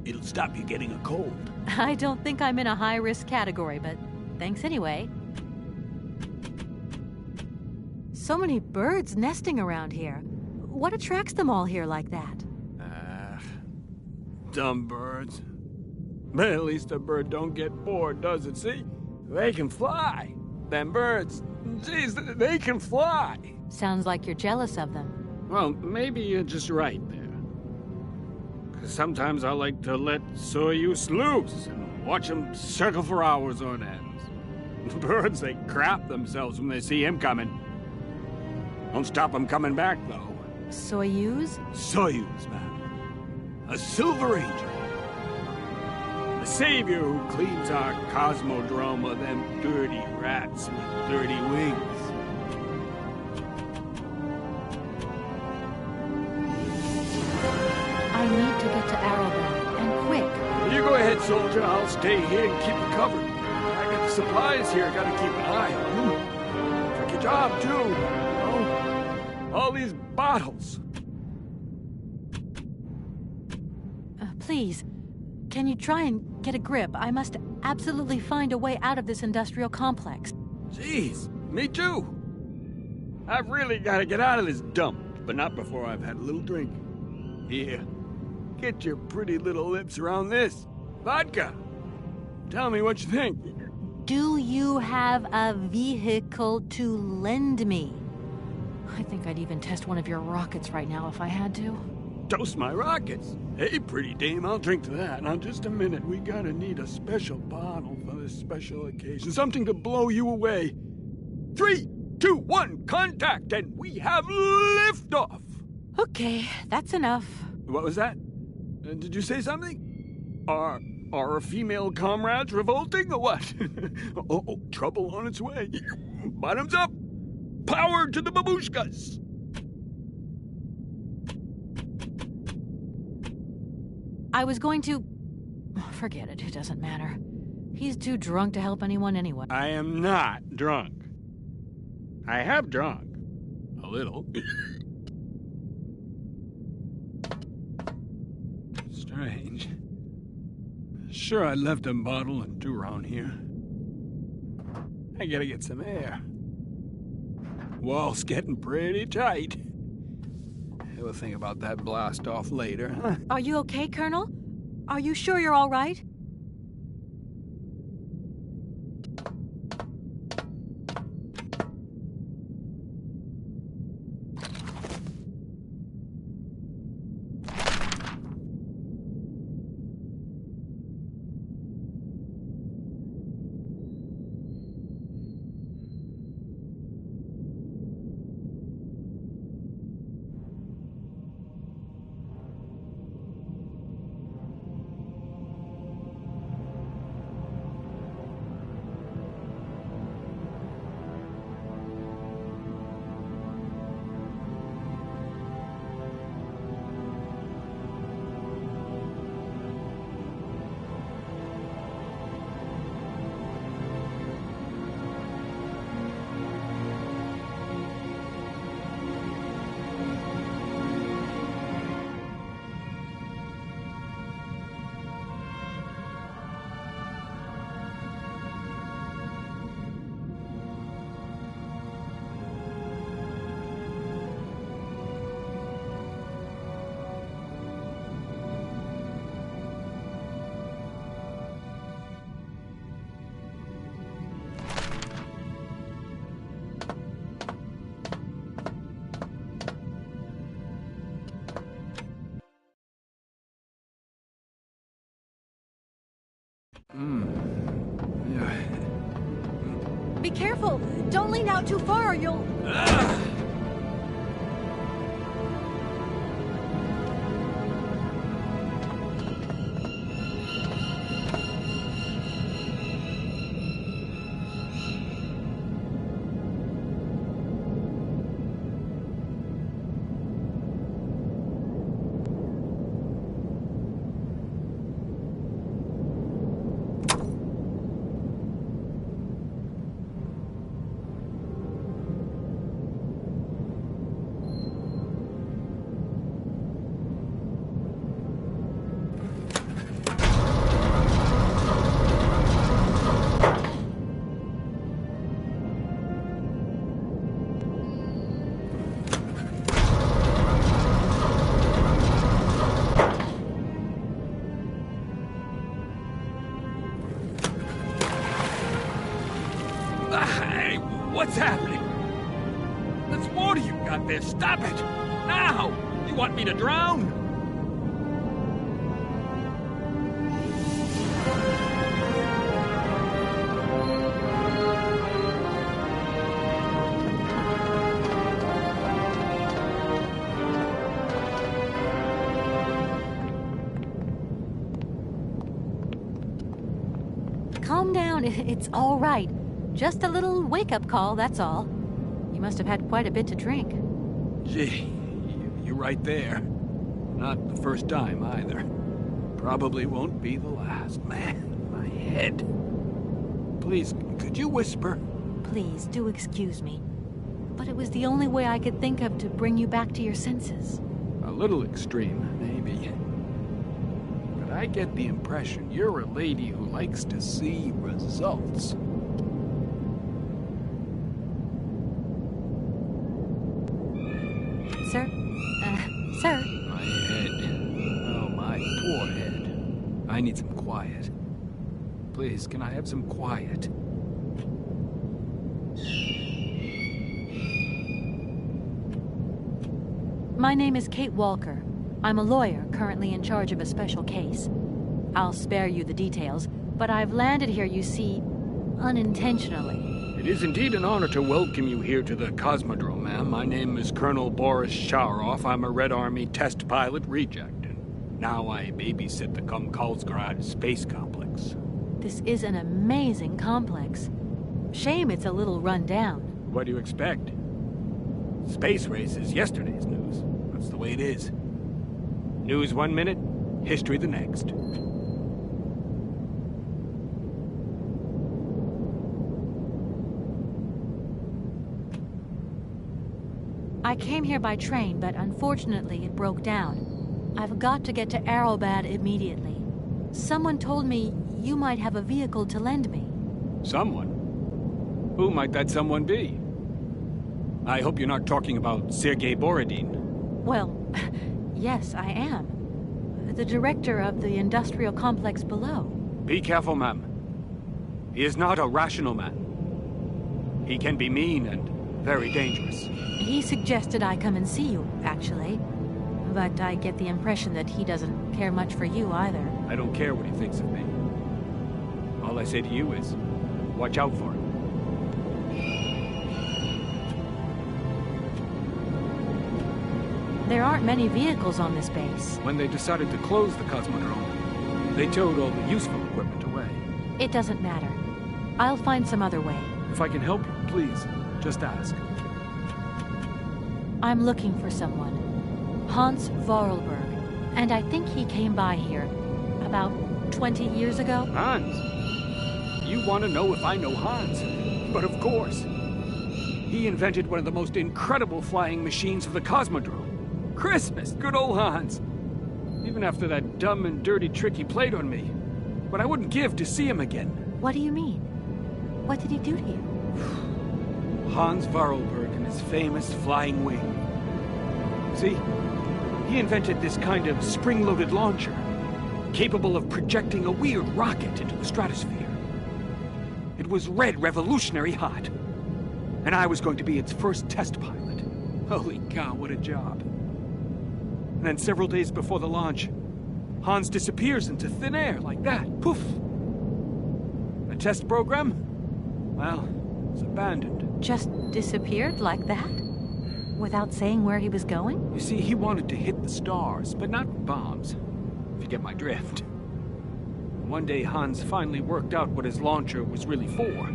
Speaker 8: It'll stop you getting a cold.
Speaker 2: I don't think I'm in a high-risk category, but thanks anyway. So many birds nesting around here. What attracts them all here like that?
Speaker 8: Dumb birds. But at least a bird don't get bored, does it? See? They can fly. Them birds. Jeez, they can fly.
Speaker 2: Sounds like you're jealous of them.
Speaker 8: Well, maybe you're just right there. Because sometimes I like to let Soyuz loose and watch them circle for hours on end. The birds, they crap themselves when they see him coming. Don't stop him coming back, though.
Speaker 2: Soyuz?
Speaker 8: Soyuz, man. A silver angel. The savior who cleans our cosmodrome of them dirty rats with dirty wings.
Speaker 2: I need to get to Arrowbad, and quick.
Speaker 8: You go ahead, soldier. I'll stay here and keep you covered. I got the supplies here. Gotta keep an eye on them. Tricky job, too. You know? All these bottles.
Speaker 2: Please, can you try and get a grip? I must absolutely find a way out of this industrial complex.
Speaker 8: Jeez, me too. I've really got to get out of this dump, but not before I've had a little drink. Here, get your pretty little lips around this. Vodka. Tell me what you think.
Speaker 2: Do you have a vehicle to lend me? I think I'd even test one of your rockets right now if I had to.
Speaker 8: Toast my rockets. Hey, pretty dame, I'll drink to that. Now, just a minute. We gotta need a special bottle for this special occasion. Something to blow you away. 3, 2, 1, contact, and we have liftoff.
Speaker 2: Okay, that's enough.
Speaker 8: What was that? Did you say something? Are our female comrades revolting or what? oh, trouble on its way. Bottoms up. Power to the babushkas.
Speaker 2: I was going to... Forget it, it doesn't matter. He's too drunk to help anyone anyway.
Speaker 8: I am not drunk. I have drunk. A little. Strange. Sure, I left a bottle or two around here. I gotta get some air. Wall's getting pretty tight. We'll think about that blast off later, huh?
Speaker 2: Are you okay, Colonel? Are you sure you're all right? careful! Don't lean out too far or you'll...
Speaker 8: Hey, what's happening? That's water you got there. Stop it! Now! You want me to drown?
Speaker 2: Calm down, it's all right. Just a little wake-up call, that's all. You must have had quite a bit to drink.
Speaker 8: Gee, you're right there. Not the first time, either. Probably won't be the last. Man, my head. Please, could you whisper?
Speaker 2: Please, do excuse me. But it was the only way I could think of to bring you back to your senses.
Speaker 8: A little extreme, maybe. But I get the impression you're a lady who likes to see results.
Speaker 2: Sir? Sir?
Speaker 8: My head. Oh, my poor head. I need some quiet. Please, can I have some quiet?
Speaker 2: My name is Kate Walker. I'm a lawyer currently in charge of a special case. I'll spare you the details, but I've landed here, you see, unintentionally.
Speaker 8: It is indeed an honor to welcome you here to the Cosmodrome, ma'am. My name is Colonel Boris Sharoff. I'm a Red Army test pilot reject, and now I babysit the Komkalsgrad space complex.
Speaker 2: This is an amazing complex. Shame it's a little run down.
Speaker 8: What do you expect? Space race is yesterday's news. That's the way it is. News 1 minute, history the next.
Speaker 2: I came here by train, but unfortunately it broke down. I've got to get to Arrowbad immediately. Someone told me you might have a vehicle to lend me.
Speaker 8: Someone? Who might that someone be? I hope you're not talking about Sergei Borodin.
Speaker 2: Well, yes, I am. The director of the industrial complex below.
Speaker 8: Be careful, ma'am. He is not a rational man. He can be mean and very dangerous.
Speaker 2: He suggested I come and see you, actually. But I get the impression that he doesn't care much for you either.
Speaker 8: I don't care what he thinks of me. All I say to you is, watch out for him.
Speaker 2: There aren't many vehicles on this base.
Speaker 8: When they decided to close the Cosmodrome, they towed all the useful equipment away.
Speaker 2: It doesn't matter. I'll find some other way.
Speaker 8: If I can help you, please, just ask.
Speaker 2: I'm looking for someone. Hans Vorarlberg. And I think he came by here about 20 years ago.
Speaker 8: Hans? You want to know if I know Hans? But of course. He invented one of the most incredible flying machines of the Cosmodrome. Christmas, good old Hans. Even after that dumb and dirty trick he played on me. But I wouldn't give to see him again.
Speaker 2: What do you mean? What did he do to you?
Speaker 8: Hans Vorarlberg and his famous flying wing. See? He invented this kind of spring-loaded launcher, capable of projecting a weird rocket into the stratosphere. It was red revolutionary hot. And I was going to be its first test pilot. Holy cow, what a job. And then several days before the launch, Hans disappears into thin air like that. Poof! A test program? Well,
Speaker 9: was abandoned.
Speaker 2: Just disappeared like that? Without saying where he was going?
Speaker 9: You see, he wanted to hit the stars, but not with bombs, if you get my drift. One day, Hans finally worked out what his launcher was really for.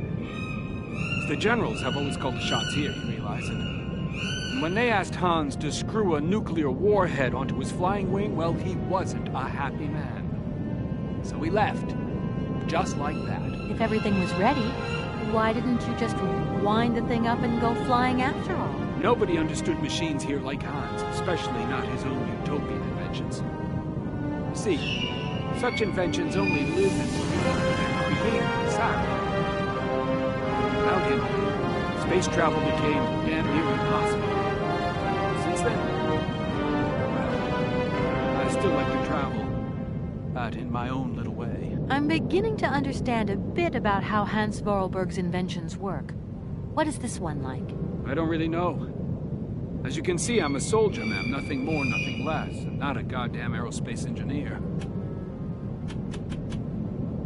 Speaker 9: The generals have always called the shots here, you realize, and when they asked Hans to screw a nuclear warhead onto his flying wing, well, he wasn't a happy man. So he left, just like that.
Speaker 2: If everything was ready, why didn't you just wind the thing up and go flying after all?
Speaker 9: Nobody understood machines here like Hans, especially not his own utopian inventions. You see, such inventions only live and create inside. Without him, space travel became damn near impossible. Since then, well, I still like to travel, but in my own little way.
Speaker 2: I'm beginning to understand a bit about how Hans Vorarlberg's inventions work. What is this one like?
Speaker 9: I don't really know. As you can see, I'm a soldier, ma'am. Nothing more, nothing less. And not a goddamn aerospace engineer.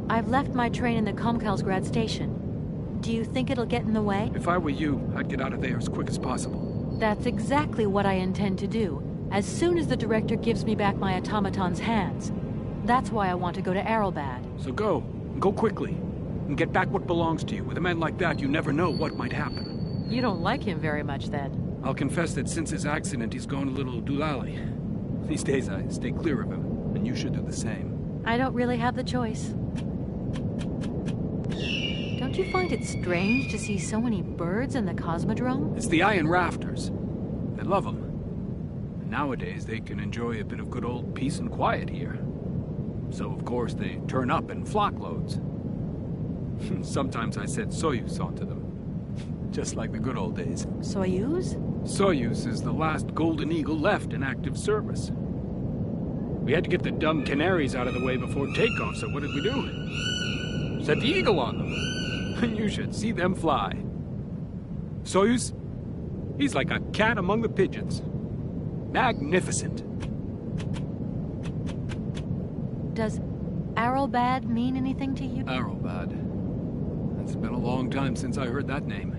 Speaker 2: I've left my train in the Komkalsgrad station. Do you think it'll get in the way?
Speaker 9: If I were you, I'd get out of there as quick as possible.
Speaker 2: That's exactly what I intend to do, as soon as the director gives me back my automaton's hands. That's why I want to go to Arrowbad.
Speaker 9: So go, and go quickly, and get back what belongs to you. With a man like that, you never know what might happen.
Speaker 2: You don't like him very much, then?
Speaker 9: I'll confess that since his accident, he's gone a little doolally. These days, I stay clear of him, and you should do the same.
Speaker 2: I don't really have the choice. Don't you find it strange to see so many birds in the Cosmodrome?
Speaker 9: It's the iron rafters. They love them. And nowadays, they can enjoy a bit of good old peace and quiet here. So, of course, they turn up in flock loads. Sometimes I set Soyuz onto them. Just like the good old days.
Speaker 2: Soyuz?
Speaker 9: Soyuz is the last Golden Eagle left in active service. We had to get the dumb canaries out of the way before takeoff, so what did we do? Set the Eagle on them. And you should see them fly. Soyuz, he's like a cat among the pigeons. Magnificent.
Speaker 2: Does Arrowbad mean anything to you?
Speaker 9: Arrowbad. It's been a long time since I heard that name.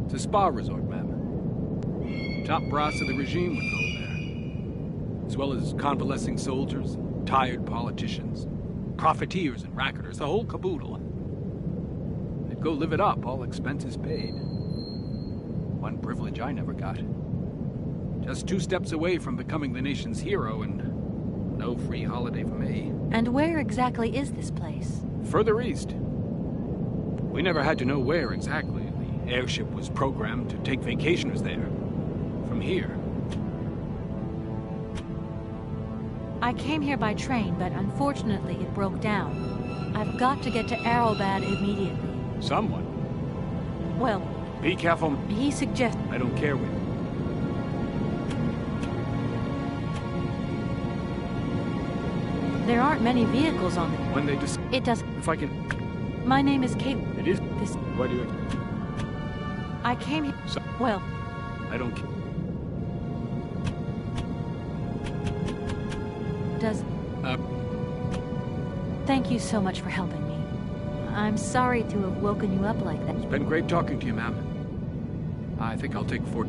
Speaker 9: It's a spa resort, ma'am. Top brass of the regime would go there. As well as convalescing soldiers, tired politicians, profiteers and racketers, the whole caboodle. They'd go live it up, all expenses paid. One privilege I never got. Just 2 steps away from becoming the nation's hero, and no free holiday for me.
Speaker 2: And where exactly is this place?
Speaker 9: Further east. We never had to know where exactly. The airship was programmed to take vacationers there. From here.
Speaker 2: I came here by train, but unfortunately it broke down. I've got to get to Arrowbad immediately.
Speaker 9: Someone?
Speaker 2: Well...
Speaker 9: Be careful.
Speaker 2: He suggested...
Speaker 9: I don't care what...
Speaker 2: There aren't many vehicles on the...
Speaker 9: When they just...
Speaker 2: It does...
Speaker 9: If I can...
Speaker 2: My name is Kate.
Speaker 9: It is...
Speaker 2: This...
Speaker 9: Why do you...
Speaker 2: I came here...
Speaker 9: So...
Speaker 2: Well...
Speaker 9: I don't care.
Speaker 2: Does... Thank you so much for helping me. I'm sorry to have woken you up like that.
Speaker 9: It's been great talking to you, ma'am. I think I'll take Fort...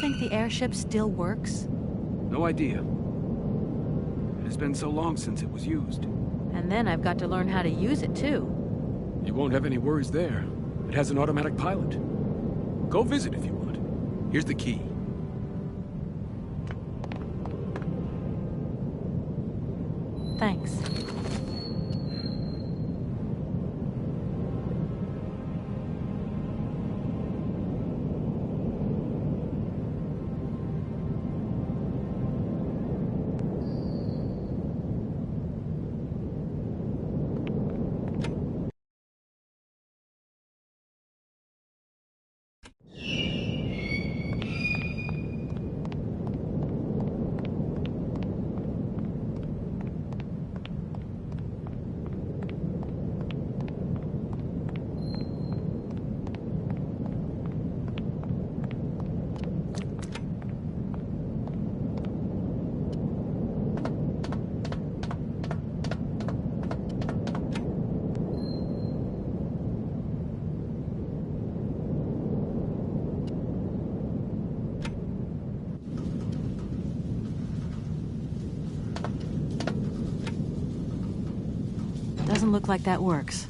Speaker 2: think the airship still works?
Speaker 9: No idea. It has been so long since it was used.
Speaker 2: And then I've got to learn how to use it, too.
Speaker 9: You won't have any worries there. It has an automatic pilot. Go visit if you want. Here's the key.
Speaker 2: Thanks. Doesn't look like that works.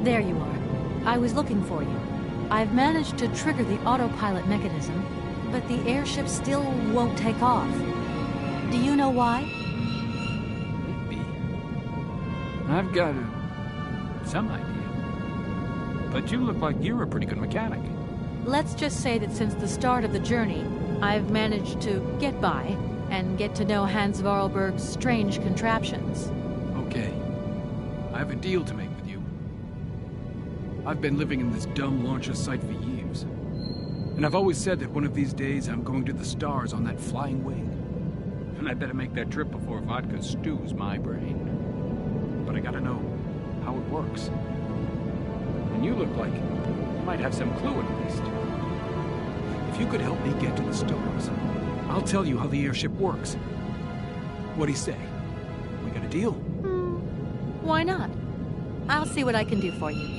Speaker 2: There you are. I was looking for you. I've managed to trigger the autopilot mechanism, but the airship still won't take off. Do you know why?
Speaker 9: Maybe. I've got some idea. But you look like you're a pretty good mechanic.
Speaker 2: Let's just say that since the start of the journey, I've managed to get by and get to know Hans Vorarlberg's strange contraptions.
Speaker 9: Okay. I have a deal to make with you. I've been living in this dumb launcher site for years. And I've always said that one of these days I'm going to the stars on that flying wing. And I better make that trip before vodka stews my brain. But I gotta know how it works. And you look like you might have some clue at least. If you could help me get to the stars, I'll tell you how the airship works. What do you say? We got a deal?
Speaker 2: Why not? I'll see what I can do for you.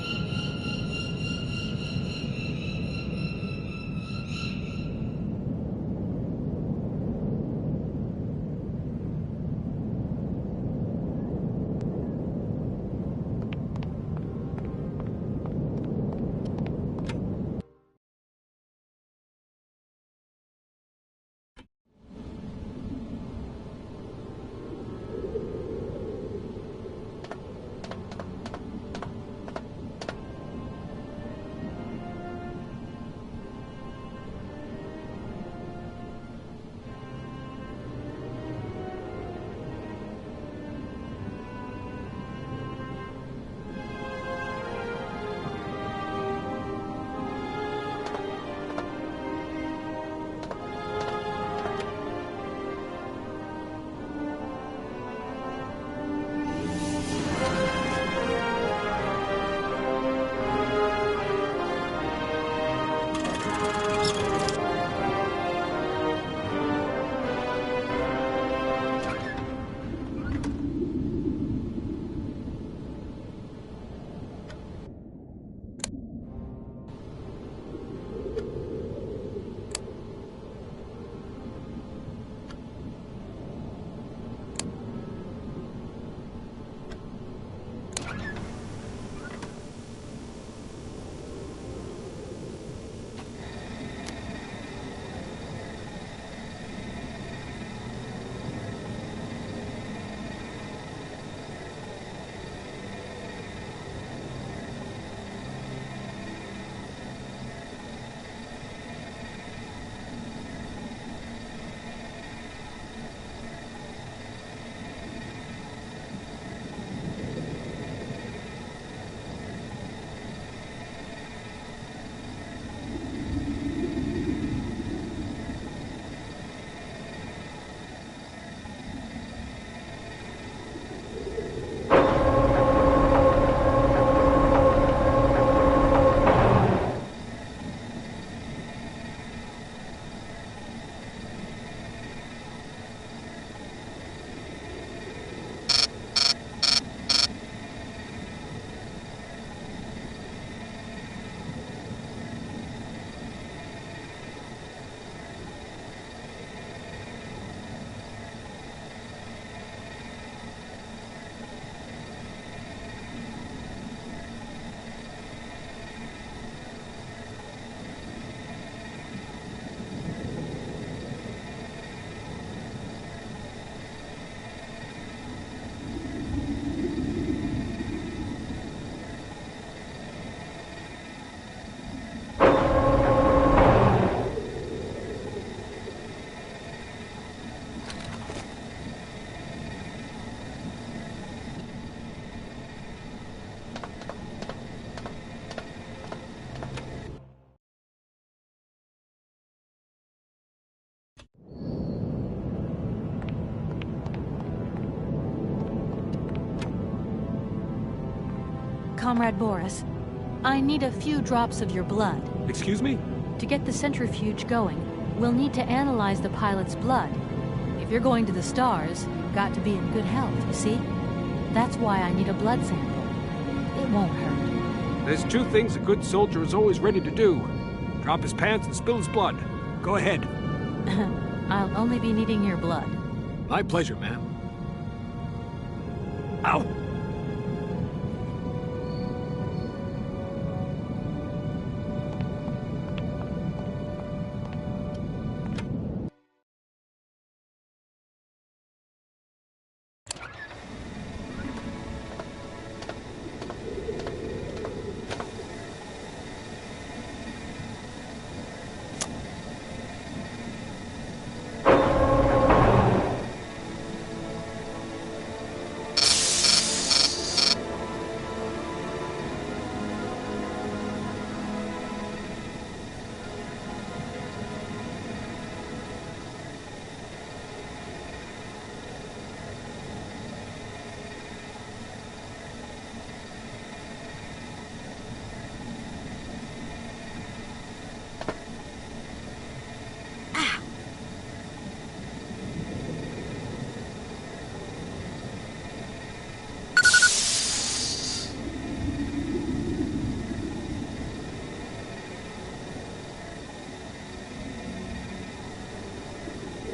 Speaker 2: Comrade Boris. I need a few drops of your blood.
Speaker 9: Excuse me?
Speaker 2: To get the centrifuge going, we'll need to analyze the pilot's blood. If you're going to the stars, you've got to be in good health, you see? That's why I need a blood sample. It won't hurt.
Speaker 9: There's two things a good soldier is always ready to do. Drop his pants and spill his blood. Go ahead.
Speaker 2: I'll only be needing your blood.
Speaker 9: My pleasure, ma'am. Ow!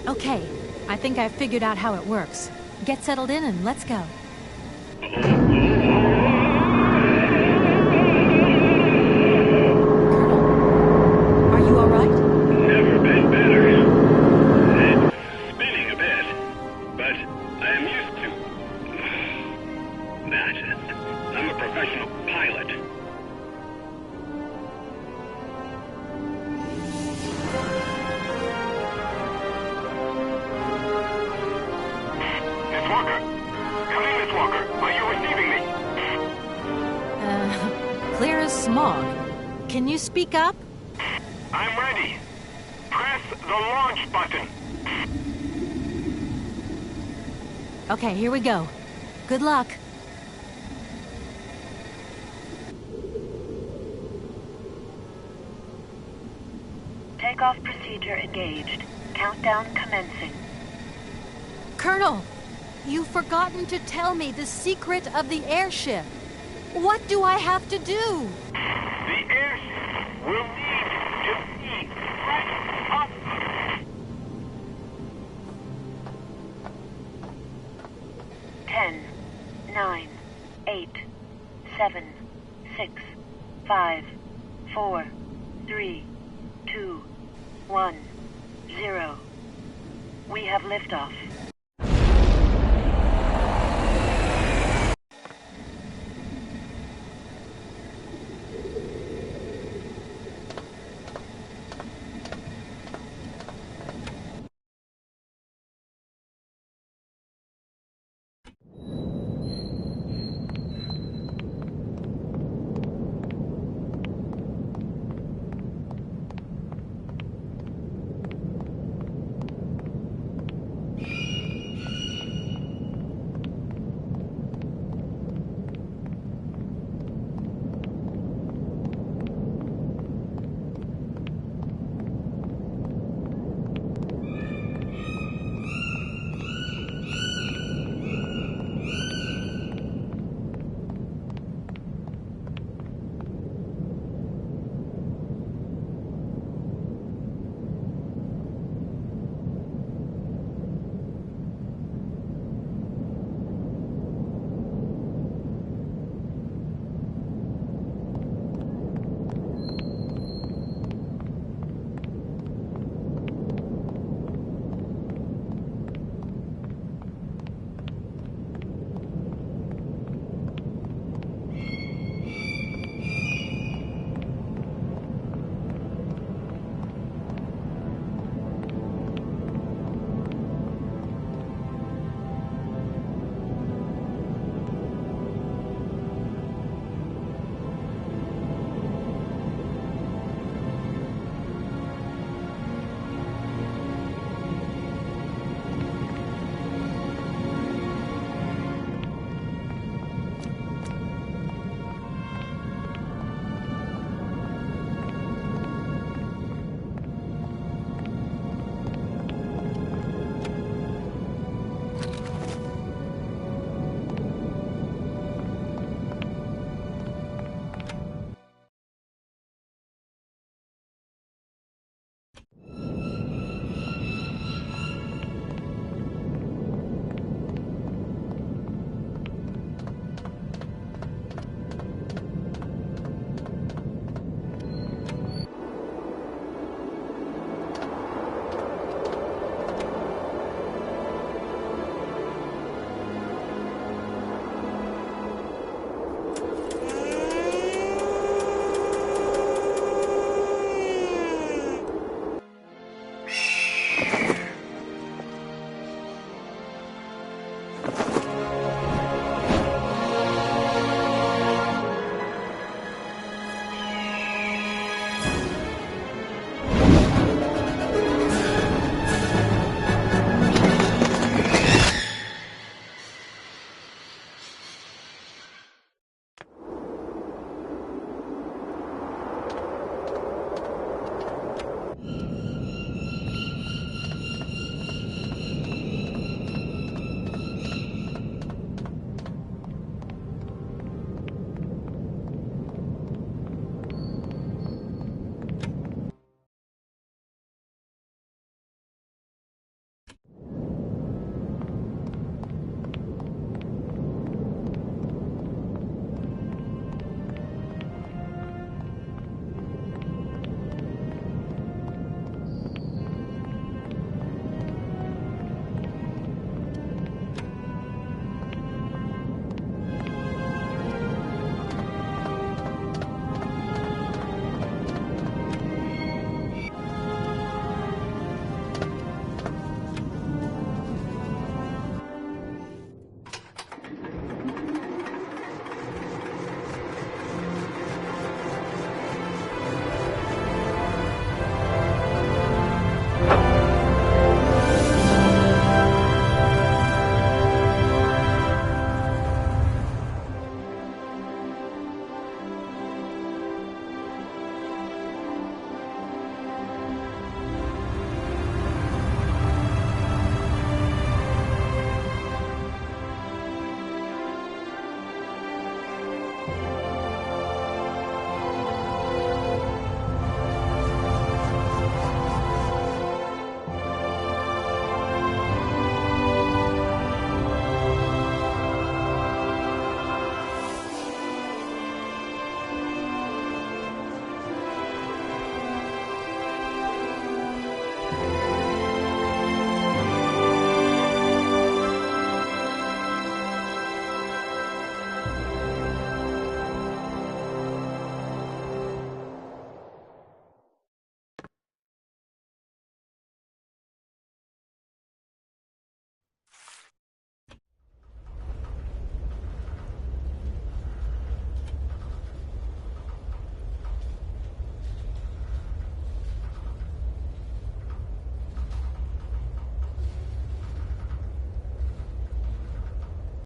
Speaker 2: Okay, I think I've figured out how it works. Get settled in and let's go. Colonel, are you all right?
Speaker 10: Never been better. It's spinning a bit, but I am used to that. I'm a professional pilot.
Speaker 2: Clear as smog. Can you speak up?
Speaker 10: I'm ready. Press the launch button.
Speaker 2: Okay, here we go. Good luck.
Speaker 3: Takeoff procedure engaged. Countdown commencing.
Speaker 2: Colonel, you've forgotten to tell me the secret of the airship. What do I have to do?
Speaker 10: The airship will need to be right up.
Speaker 3: 10, 9, 8, 7, 6, 5, 4, 3, 2, 1, 0. We have liftoff.